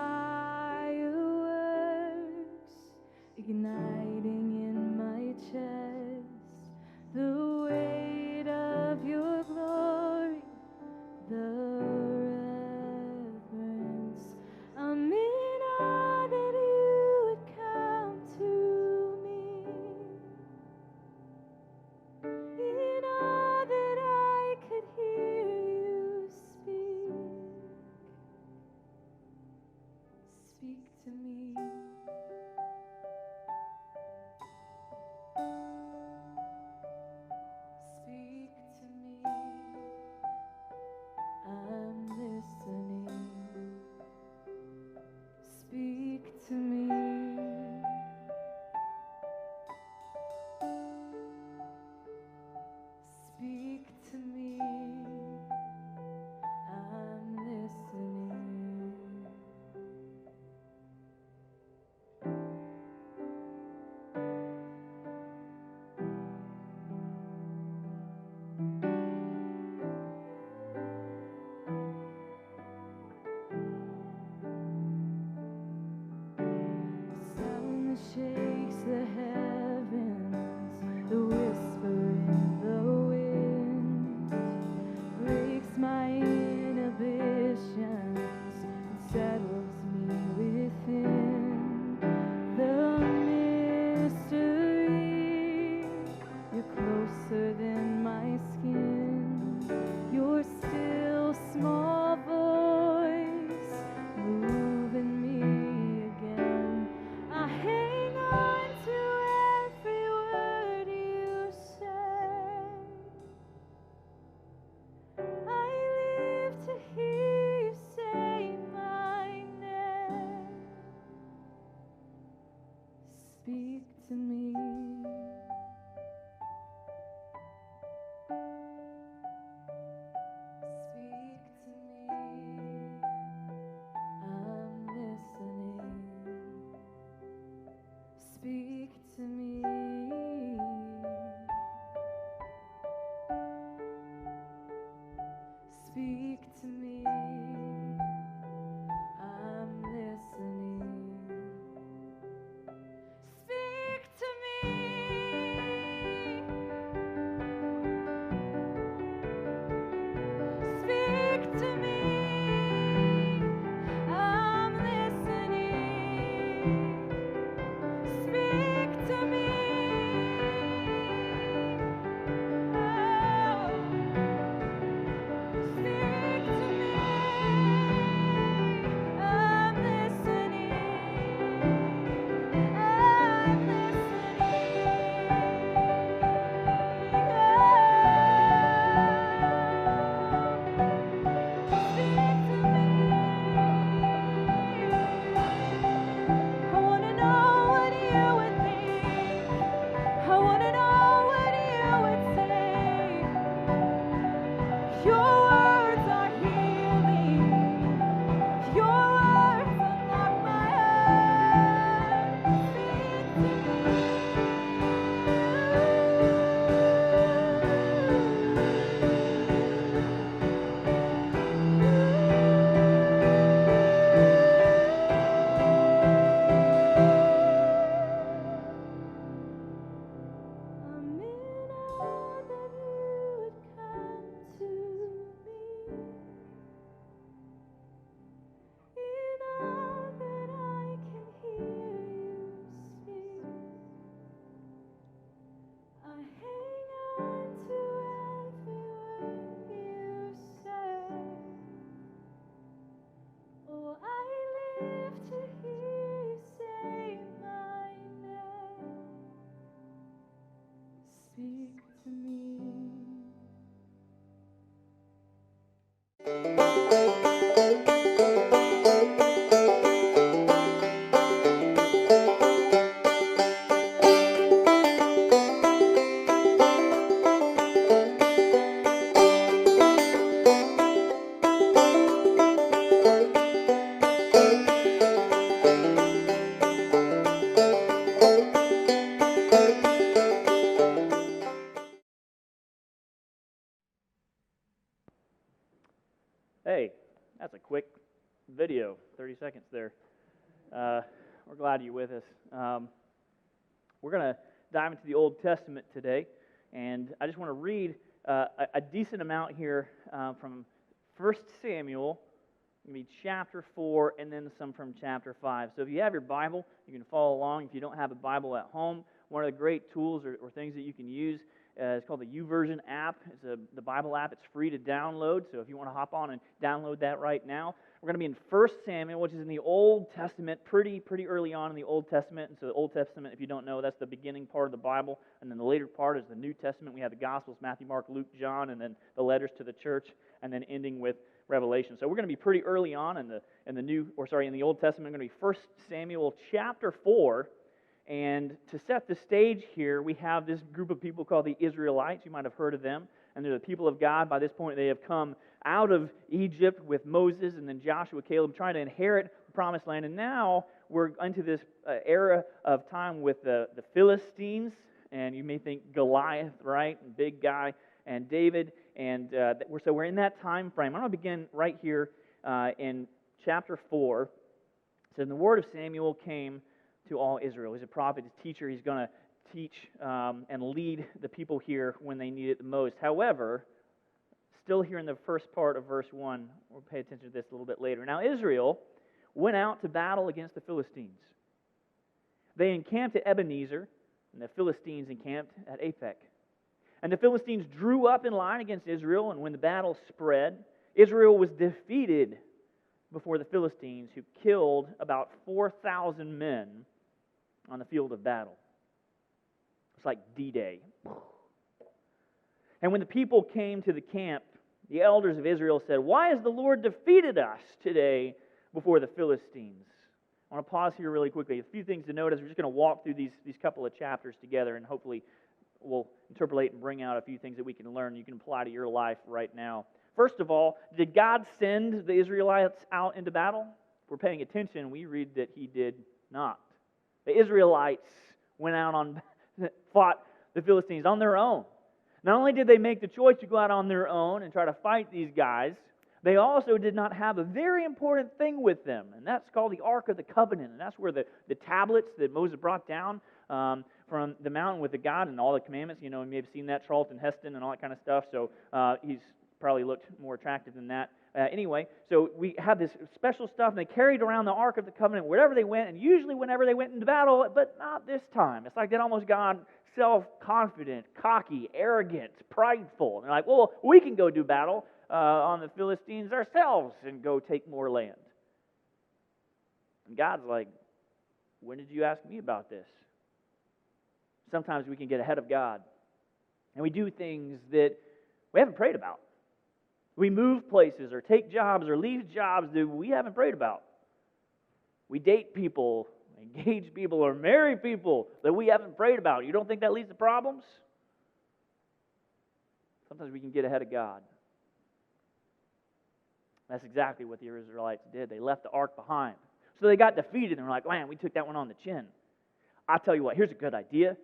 igniting in my chest, the weight of your glory, the reverence. I'm in awe that you would come to me, in awe that I could hear you speak. Speak to me. Speak to me. I'm listening. Speak to me. Speak to me. I'm listening. to hear you say my name. Speak to me. Hey, that's a quick video, 30 seconds there. We're glad you're with us. We're going to dive into the Old Testament today, and I just want to read a decent amount here from 1 Samuel, maybe chapter 4, and then some from chapter 5. So if you have your Bible, you can follow along. If you don't have a Bible at home, one of the great tools or things that you can use is called the YouVersion app. It's the Bible app. It's free to download, so if you want to hop on and download that right now. We're going to be in 1 Samuel, which is in the Old Testament, pretty early on in the Old Testament. And so the Old Testament, if you don't know, that's the beginning part of the Bible. And then the later part is the New Testament. We have the Gospels, Matthew, Mark, Luke, John, and then the letters to the church, and then ending with Revelation. So we're going to be pretty early on in the Old Testament. We're going to be 1 Samuel chapter 4. And to set the stage here, we have this group of people called the Israelites. You might have heard of them. And they're the people of God. By this point, they have come out of Egypt with Moses and then Joshua, Caleb, trying to inherit the promised land. And now we're into this era of time with the Philistines. And you may think Goliath, right? Big guy. And David. And so we're in that time frame. I'm going to begin right here in chapter 4. It says, "And the word of Samuel came to all Israel." He's a prophet, he's a teacher. He's going to teach and lead the people here when they need it the most. However, still here in the first part of verse 1, we'll pay attention to this a little bit later. "Now Israel went out to battle against the Philistines. They encamped at Ebenezer, and the Philistines encamped at Aphek. And the Philistines drew up in line against Israel, and when the battle spread, Israel was defeated before the Philistines, who killed about 4,000 men on the field of battle." It's like D-Day. "And when the people came to the camp, the elders of Israel said, 'Why has the Lord defeated us today before the Philistines?'" I want to pause here really quickly. A few things to notice. We're just going to walk through these couple of chapters together, and hopefully we'll interpolate and bring out a few things that we can learn you can apply to your life right now. First of all, did God send the Israelites out into battle? If we're paying attention, we read that He did not. The Israelites went out fought the Philistines on their own. Not only did they make the choice to go out on their own and try to fight these guys, they also did not have a very important thing with them, and that's called the Ark of the Covenant. And that's where the tablets that Moses brought down from the mountain with the God and all the commandments. You know, you may have seen that, Charlton Heston and all that kind of stuff, so he's probably looked more attractive than that. Anyway, so we had this special stuff, and they carried around the Ark of the Covenant wherever they went, and usually whenever they went into battle, but not this time. It's like they almost got self-confident, cocky, arrogant, prideful. And they're like, well, we can go do battle on the Philistines ourselves and go take more land. And God's like, when did you ask me about this? Sometimes we can get ahead of God, and we do things that we haven't prayed about. We move places or take jobs or leave jobs that we haven't prayed about. We date people, engage people, or marry people that we haven't prayed about. You don't think that leads to problems? Sometimes we can get ahead of God. That's exactly what the Israelites did. They left the ark behind. So they got defeated and were like, man, we took that one on the chin. I'll tell you what, here's a good idea.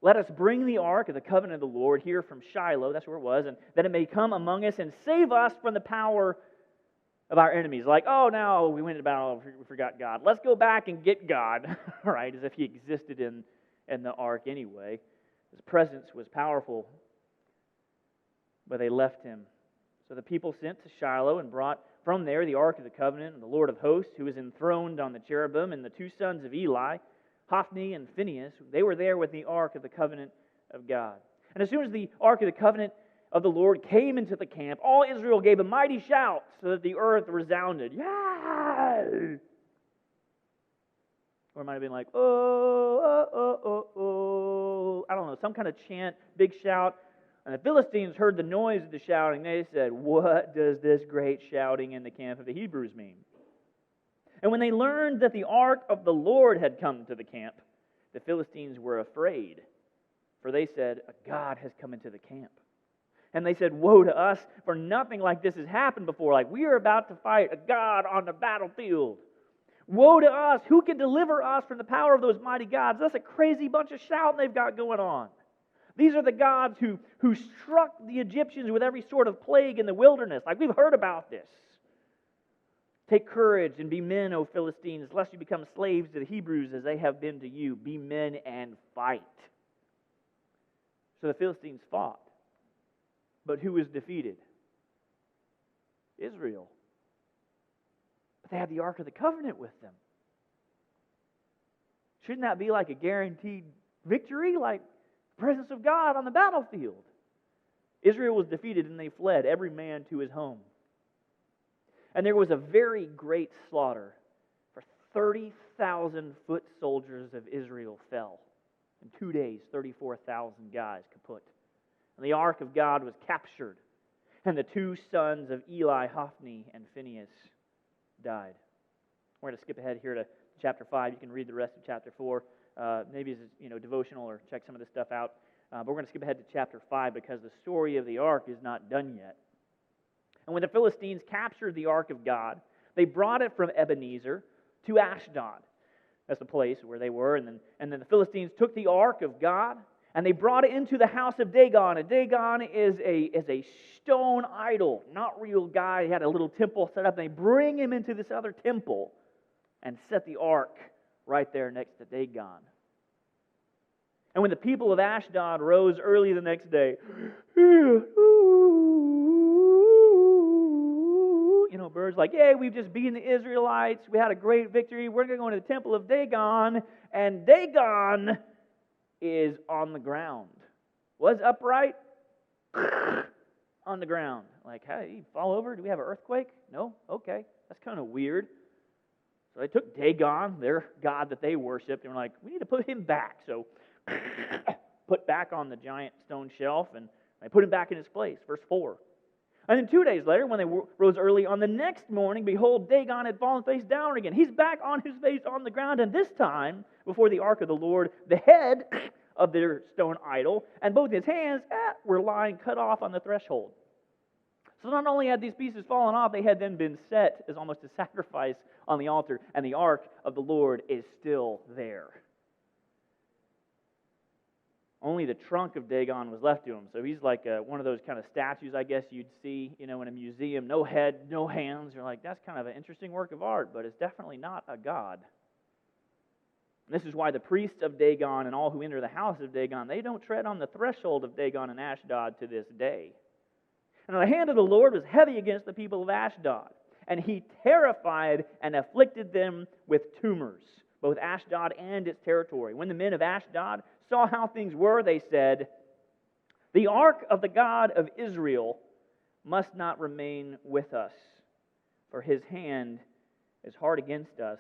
Let us bring the ark of the covenant of the Lord here from Shiloh, that's where it was, and that it may come among us and save us from the power of our enemies. Like, oh, no, we went to battle, we forgot God. Let's go back and get God, right, as if He existed in the ark anyway. His presence was powerful, but they left Him. So the people sent to Shiloh and brought from there the ark of the covenant and the Lord of hosts, who is enthroned on the cherubim, and the two sons of Eli, Hophni and Phinehas. They were there with the ark of the covenant of God. And as soon as the ark of the covenant of the Lord came into the camp, all Israel gave a mighty shout so that the earth resounded. Yay! Or it might have been like, oh, oh, oh, oh, oh. I don't know, some kind of chant, big shout. And the Philistines heard the noise of the shouting. They said, what does this great shouting in the camp of the Hebrews mean? And when they learned that the ark of the Lord had come to the camp, the Philistines were afraid. For they said, a god has come into the camp. And they said, woe to us, for nothing like this has happened before. Like, we are about to fight a god on the battlefield. Woe to us! Who can deliver us from the power of those mighty gods? That's a crazy bunch of shouting they've got going on. These are the gods who struck the Egyptians with every sort of plague in the wilderness. Like, we've heard about this. Take courage and be men, O Philistines, lest you become slaves to the Hebrews as they have been to you. Be men and fight. So the Philistines fought. But who was defeated? Israel. But they had the Ark of the Covenant with them. Shouldn't that be like a guaranteed victory? Like the presence of God on the battlefield. Israel was defeated and they fled, every man to his home. And there was a very great slaughter, for 30,000 foot soldiers of Israel fell. In 2 days, 34,000 guys kaput. And the ark of God was captured, and the two sons of Eli, Hophni and Phinehas, died. We're going to skip ahead here to chapter 5. You can read the rest of chapter 4, maybe as devotional, or check some of this stuff out. But we're going to skip ahead to chapter 5 because the story of the ark is not done yet. And when the Philistines captured the ark of God, they brought it from Ebenezer to Ashdod. That's the place where they were. And then the Philistines took the ark of God, and they brought it into the house of Dagon. And Dagon is a stone idol, not real guy. He had a little temple set up, and they bring him into this other temple and set the ark right there next to Dagon. And when the people of Ashdod rose early the next day, birds like, yay, we've just beaten the Israelites. We had a great victory. We're going to go into the temple of Dagon. And Dagon is on the ground. Was upright? On the ground. Like, hey, he fall over? Do we have an earthquake? No? Okay. That's kind of weird. So they took Dagon, their god that they worshipped, and were like, we need to put him back. So put back on the giant stone shelf, and they put him back in his place. Verse 4. And then 2 days later, when they rose early on the next morning, behold, Dagon had fallen face down again. He's back on his face on the ground, and this time, before the ark of the Lord, the head of their stone idol and both his hands were lying cut off on the threshold. So not only had these pieces fallen off, they had then been set as almost a sacrifice on the altar, and the ark of the Lord is still there. Only the trunk of Dagon was left to him. So he's like one of those kind of statues, I guess you'd see, in a museum. No head, no hands. You're like, that's kind of an interesting work of art, but it's definitely not a god. And this is why the priests of Dagon and all who enter the house of Dagon, they don't tread on the threshold of Dagon and Ashdod to this day. And the hand of the Lord was heavy against the people of Ashdod, and he terrified and afflicted them with tumors, both Ashdod and its territory. When the men of Ashdod saw how things were, they said, the ark of the God of Israel must not remain with us, for his hand is hard against us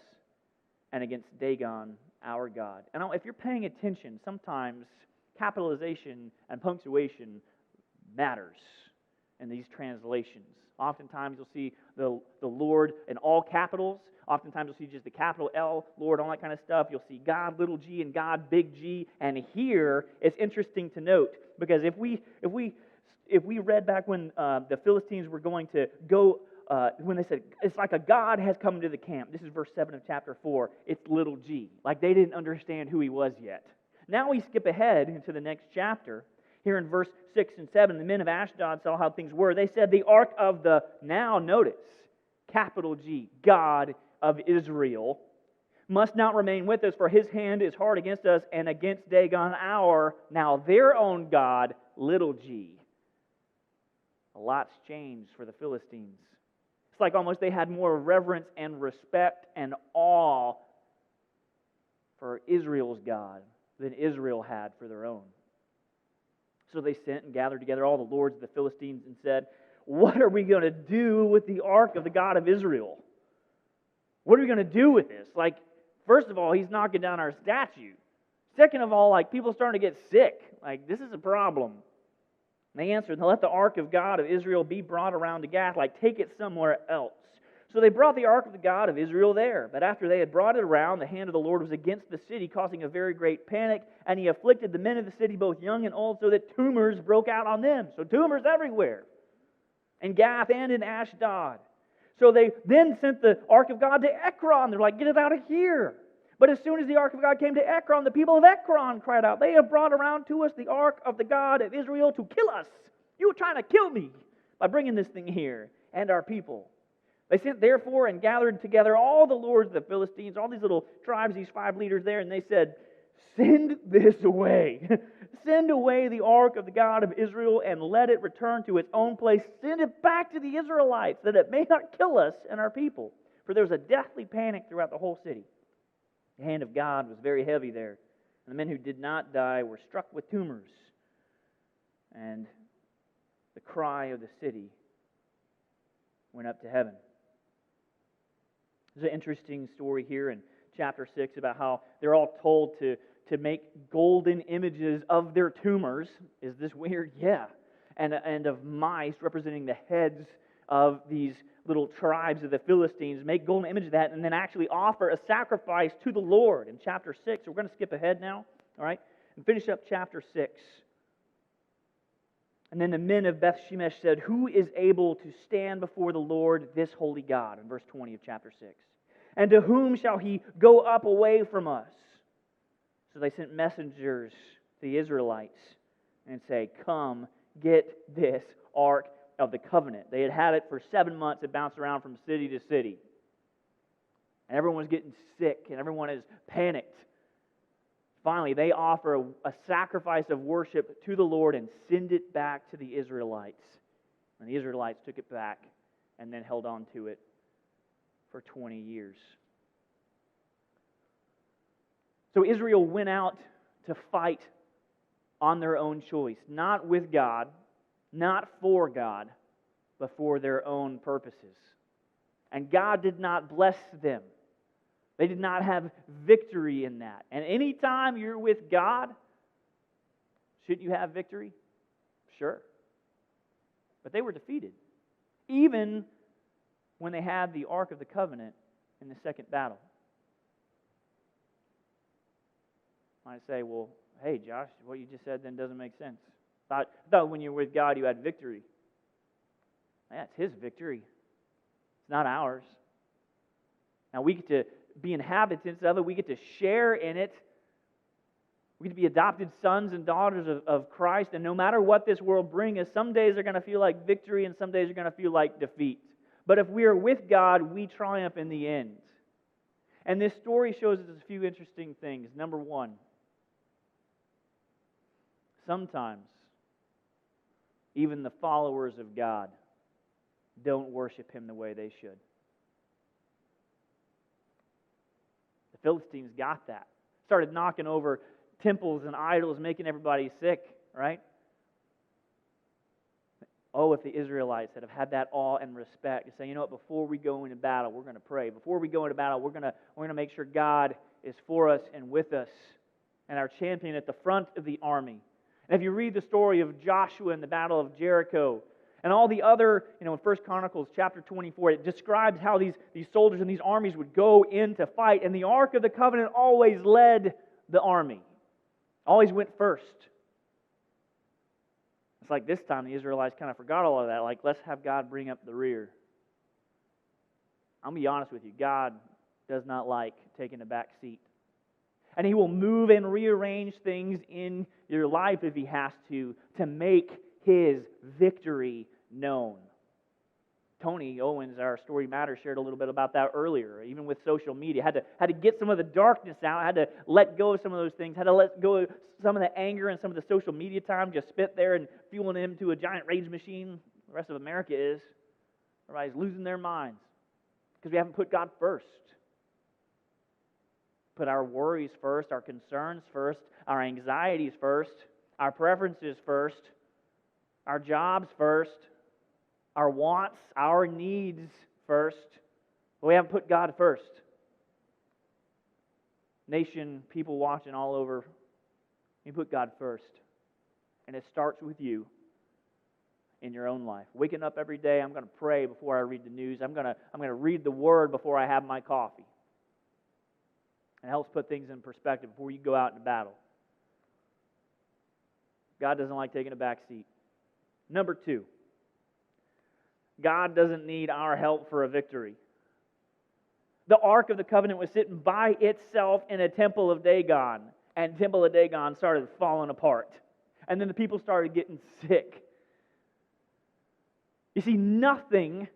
and against Dagon, our God. And if you're paying attention, sometimes capitalization and punctuation matters in these translations. Oftentimes you'll see the Lord in all capitals. Oftentimes you'll see just the capital L, Lord, all that kind of stuff. You'll see God, little g, and God, big G. And here, it's interesting to note, because if we read back when the Philistines were going to go, when they said, it's like a God has come to the camp. This is verse 7 of chapter 4. It's little g. Like they didn't understand who he was yet. Now we skip ahead into the next chapter. Here in verse 6 and 7, the men of Ashdod saw how things were. They said, the ark of the, now notice, capital G, God of Israel, must not remain with us, for his hand is hard against us and against Dagon our, now their own God, little g. A lot's changed for the Philistines. It's like almost they had more reverence and respect and awe for Israel's God than Israel had for their own. So they sent and gathered together all the lords of the Philistines and said, "What are we going to do with the ark of the God of Israel? What are we going to do with this? Like, first of all, he's knocking down our statue. Second of all, like, people are starting to get sick. Like, this is a problem." And they answered, "Let the ark of God of Israel be brought around to Gath, like, take it somewhere else." So they brought the ark of the God of Israel there. But after they had brought it around, the hand of the Lord was against the city, causing a very great panic, and he afflicted the men of the city, both young and old, so that tumors broke out on them. So tumors everywhere, in Gath and in Ashdod. So they then sent the ark of God to Ekron. They're like, "Get it out of here." But as soon as the ark of God came to Ekron, the people of Ekron cried out, "They have brought around to us the ark of the God of Israel to kill us. You were trying to kill me by bringing this thing here and our people." They sent therefore and gathered together all the lords of the Philistines, all these little tribes, these 5 leaders there, and they said, "Send this away. Send away the ark of the God of Israel and let it return to its own place. Send it back to the Israelites, that it may not kill us and our people." For there was a deathly panic throughout the whole city. The hand of God was very heavy there, and the men who did not die were struck with tumors. And the cry of the city went up to heaven. There's an interesting story here in chapter 6 about how they're all told to make golden images of their tumors. Is this weird? Yeah. And of mice representing the heads of these little tribes of the Philistines. Make golden image of that and then actually offer a sacrifice to the Lord in chapter 6. We're going to skip ahead now, all right, and finish up chapter 6. And then the men of Beth Shemesh said, "Who is able to stand before the Lord, this holy God?" In verse 20 of chapter 6. "And to whom shall he go up away from us?" So they sent messengers to the Israelites and say, "Come, get this ark of the covenant." They had it for 7 months. It bounced around from city to city. And everyone was getting sick, and everyone is panicked. Finally, they offer a sacrifice of worship to the Lord and send it back to the Israelites. And the Israelites took it back and then held on to it for 20 years. So Israel went out to fight on their own choice, not with God, not for God, but for their own purposes. And God did not bless them. They did not have victory in that. And anytime you're with God, shouldn't you have victory? Sure. But they were defeated, even when they had the Ark of the Covenant in the second battle. I might say, "Well, hey, Josh, what you just said then doesn't make sense. I thought when you're with God, you had victory." Yeah, it's His victory. It's not ours. Now, we get to be inhabitants of it. We get to share in it. We get to be adopted sons and daughters of Christ. And no matter what this world brings us, some days are going to feel like victory and some days are going to feel like defeat. But if we are with God, we triumph in the end. And this story shows us a few interesting things. Number one, sometimes even the followers of God don't worship Him the way they should. The Philistines got that. Started knocking over temples and idols, making everybody sick, right? Oh, if the Israelites had have that awe and respect to say, "You know what, before we go into battle, we're going to pray. Before we go into battle, we're going to make sure God is for us and with us and our champion at the front of the army." And if you read the story of Joshua and the Battle of Jericho, and all the other, in 1 Chronicles chapter 24, it describes how these soldiers and these armies would go in to fight, and the Ark of the Covenant always led the army. Always went first. It's like this time the Israelites kind of forgot all of that. Like, let's have God bring up the rear. I'm going to be honest with you. God does not like taking a back seat. And He will move and rearrange things in your life if He has to make His victory known. Tony Owens, our Story Matters, shared a little bit about that earlier. Even with social media, had to get some of the darkness out, had to let go of some of those things, had to let go of some of the anger and some of the social media time just spent there and fueling him to a giant rage machine. The rest of America is. Everybody's losing their minds because we haven't put God first. Put our worries first, our concerns first, our anxieties first, our preferences first, our jobs first, our wants, our needs first. But we haven't put God first. Nation, people watching all over, you put God first. And it starts with you in your own life. Waking up every day, I'm going to pray before I read the news. I'm going to read the Word before I have my coffee. It helps put things in perspective before you go out into battle. God doesn't like taking a back seat. Number 2, God doesn't need our help for a victory. The Ark of the Covenant was sitting by itself in a temple of Dagon, and the temple of Dagon started falling apart. And then the people started getting sick. You see, nothing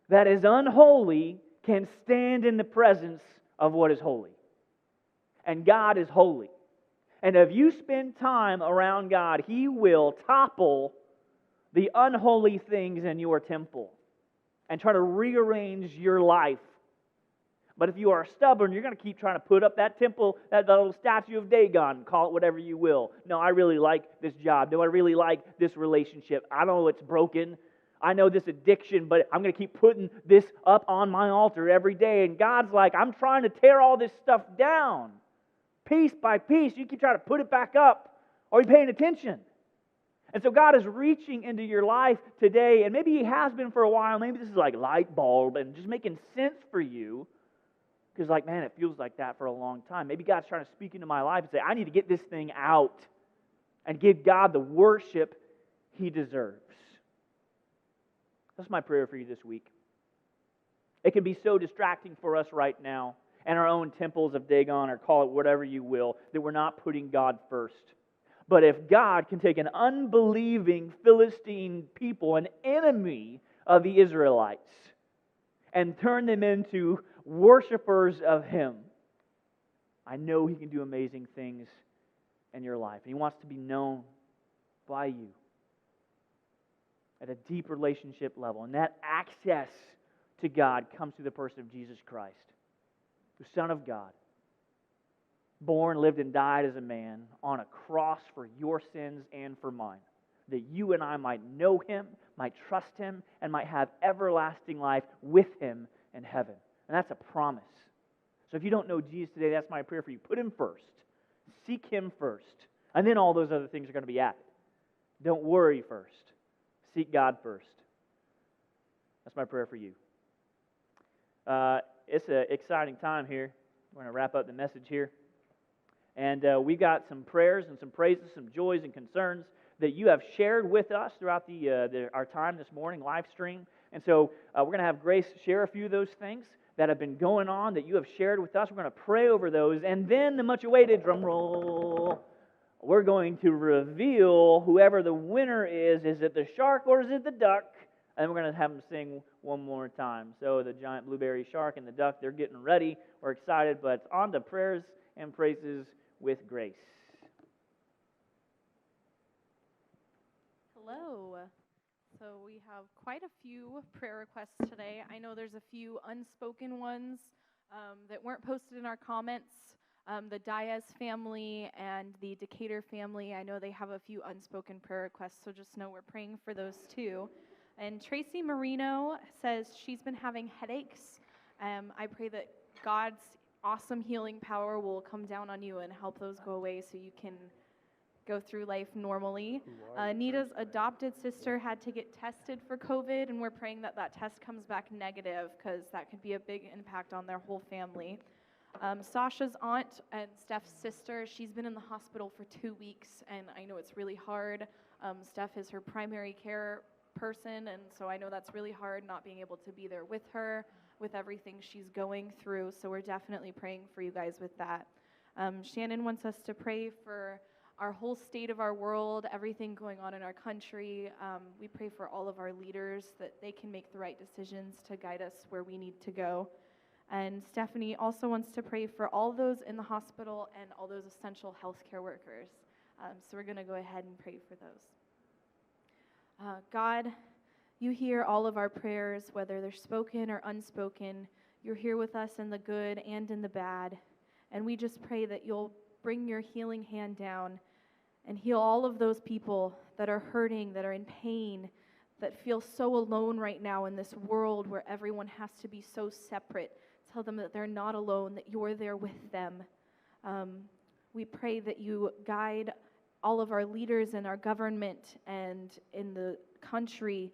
that is unholy can stand in the presence of what is holy. And God is holy. And if you spend time around God, He will topple the unholy things in your temple and try to rearrange your life. But if you are stubborn, you're going to keep trying to put up that temple, that little statue of Dagon, call it whatever you will. No, I really like this job. No, I really like this relationship. I know it's broken. I know this addiction, but I'm going to keep putting this up on my altar every day. And God's like, I'm trying to tear all this stuff down. Piece by piece, you keep trying to put it back up. Are you paying attention? And so God is reaching into your life today, and maybe He has been for a while. Maybe this is like light bulb and just making sense for you. Because like, man, it feels like that for a long time. Maybe God's trying to speak into my life and say, I need to get this thing out and give God the worship He deserves. That's my prayer for you this week. It can be so distracting for us right now and our own temples of Dagon, or call it whatever you will, that we're not putting God first. But if God can take an unbelieving Philistine people, an enemy of the Israelites, and turn them into worshipers of Him, I know He can do amazing things in your life. And He wants to be known by you at a deep relationship level. And that access to God comes through the person of Jesus Christ, the Son of God, born, lived, and died as a man on a cross for your sins and for mine, that you and I might know Him, might trust Him, and might have everlasting life with Him in heaven. And that's a promise. So if you don't know Jesus today, that's my prayer for you. Put Him first. Seek Him first. And then all those other things are going to be added. Don't worry first. Seek God first. That's my prayer for you. It's an exciting time here. We're going to wrap up the message here. And we've got some prayers and some praises, some joys and concerns that you have shared with us throughout our time this morning, live stream. And so we're going to have Grace share a few of those things that have been going on that you have shared with us. We're going to pray over those. And then the much awaited drum roll, we're going to reveal whoever the winner is. Is it the shark or is it the duck? And we're going to have them sing one more time. So the giant blueberry shark and the duck, they're getting ready. We're excited, but it's on to prayers and praises with Grace. Hello. So we have quite a few prayer requests today. I know there's a few unspoken ones that weren't posted in our comments. The Diaz family and the Decatur family, I know they have a few unspoken prayer requests, so just know we're praying for those too. And Tracy Marino says she's been having headaches. I pray that God's awesome healing power will come down on you and help those go away so you can go through life normally. Nita's adopted sister had to get tested for COVID, and we're praying that that test comes back negative because that could be a big impact on their whole family. Sasha's aunt and Steph's sister, she's been in the hospital for 2 weeks, and I know it's really hard. Steph is her primary care person, and so I know that's really hard not being able to be there with her with everything she's going through, so we're definitely praying for you guys with that. Shannon wants us to pray for our whole state of our world, everything going on in our country. We pray for all of our leaders that they can make the right decisions to guide us where we need to go. And Stephanie also wants to pray for all those in the hospital and all those essential healthcare workers. So we're going to go ahead and pray for those. God, you hear all of our prayers, whether they're spoken or unspoken. You're here with us in the good and in the bad. And we just pray that you'll bring your healing hand down and heal all of those people that are hurting, that are in pain, that feel so alone right now in this world where everyone has to be so separate. Tell them that they're not alone, that you're there with them. We pray that you guide all of our leaders in our government and in the country,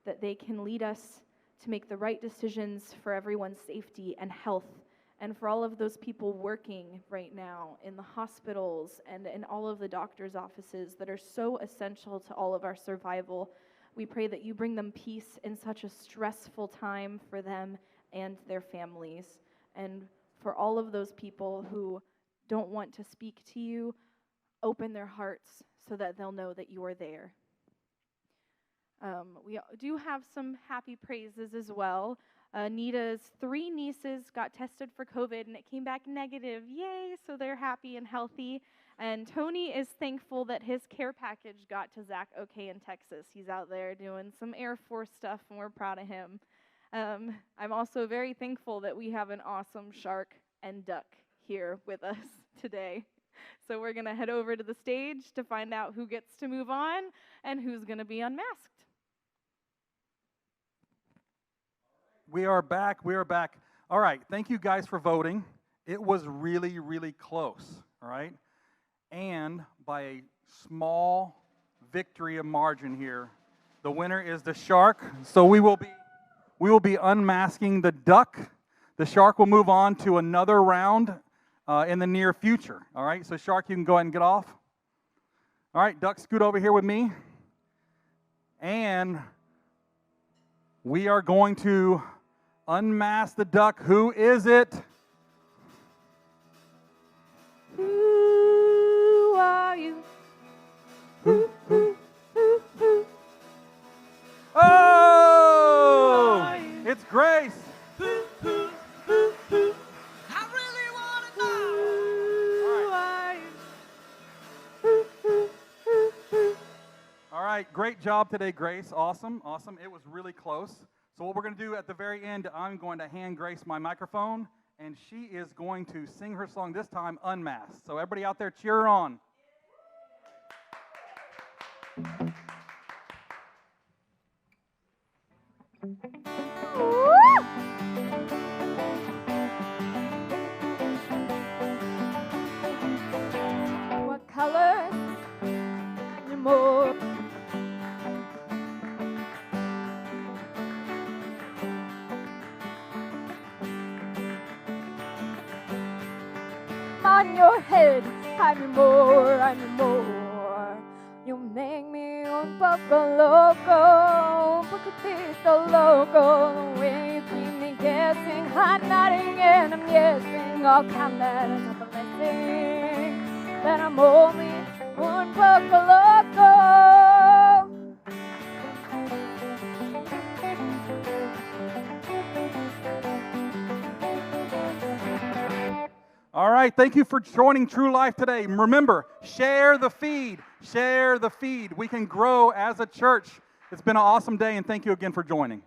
that they can lead us to make the right decisions for everyone's safety and health, and for all of those people working right now in the hospitals and in all of the doctors' offices that are so essential to all of our survival. We pray that you bring them peace in such a stressful time for them and their families. And for all of those people who don't want to speak to you, open their hearts so that they'll know that you are there. We do have some happy praises as well. Nita's 3 nieces got tested for COVID and it came back negative. Yay, so they're happy and healthy. And Tony is thankful that his care package got to Zach okay in Texas. He's out there doing some Air Force stuff and we're proud of him. I'm also very thankful that we have an awesome shark and duck here with us today. So we're going to head over to the stage to find out who gets to move on and who's going to be unmasked. We are back. We are back. All right. Thank you guys for voting. It was really, really close. All right. And by a small victory of margin here, the winner is the shark. So we will be unmasking the duck. The shark will move on to another round in the near future. All right. So shark, you can go ahead and get off. All right. Duck, scoot over here with me. And we are going to unmask the duck. Who is it? Who are you? Who? Oh! It's Grace. I really want to know. Who are you? All right, great job today, Grace. Awesome, awesome. It was really close. So what we're going to do at the very end, I'm going to hand Grace my microphone, and she is going to sing her song, this time unmasked. So everybody out there, cheer her on. What color anymore? On your head, anymore. You make me un poco loco, un poquitito loco. The way you keep me guessing, hot nodding and I'm guessing. I'll count that as a blessing, that I'm only un poco loco. All right, thank you for joining True Life today. Remember, share the feed. Share the feed. We can grow as a church. It's been an awesome day, and thank you again for joining.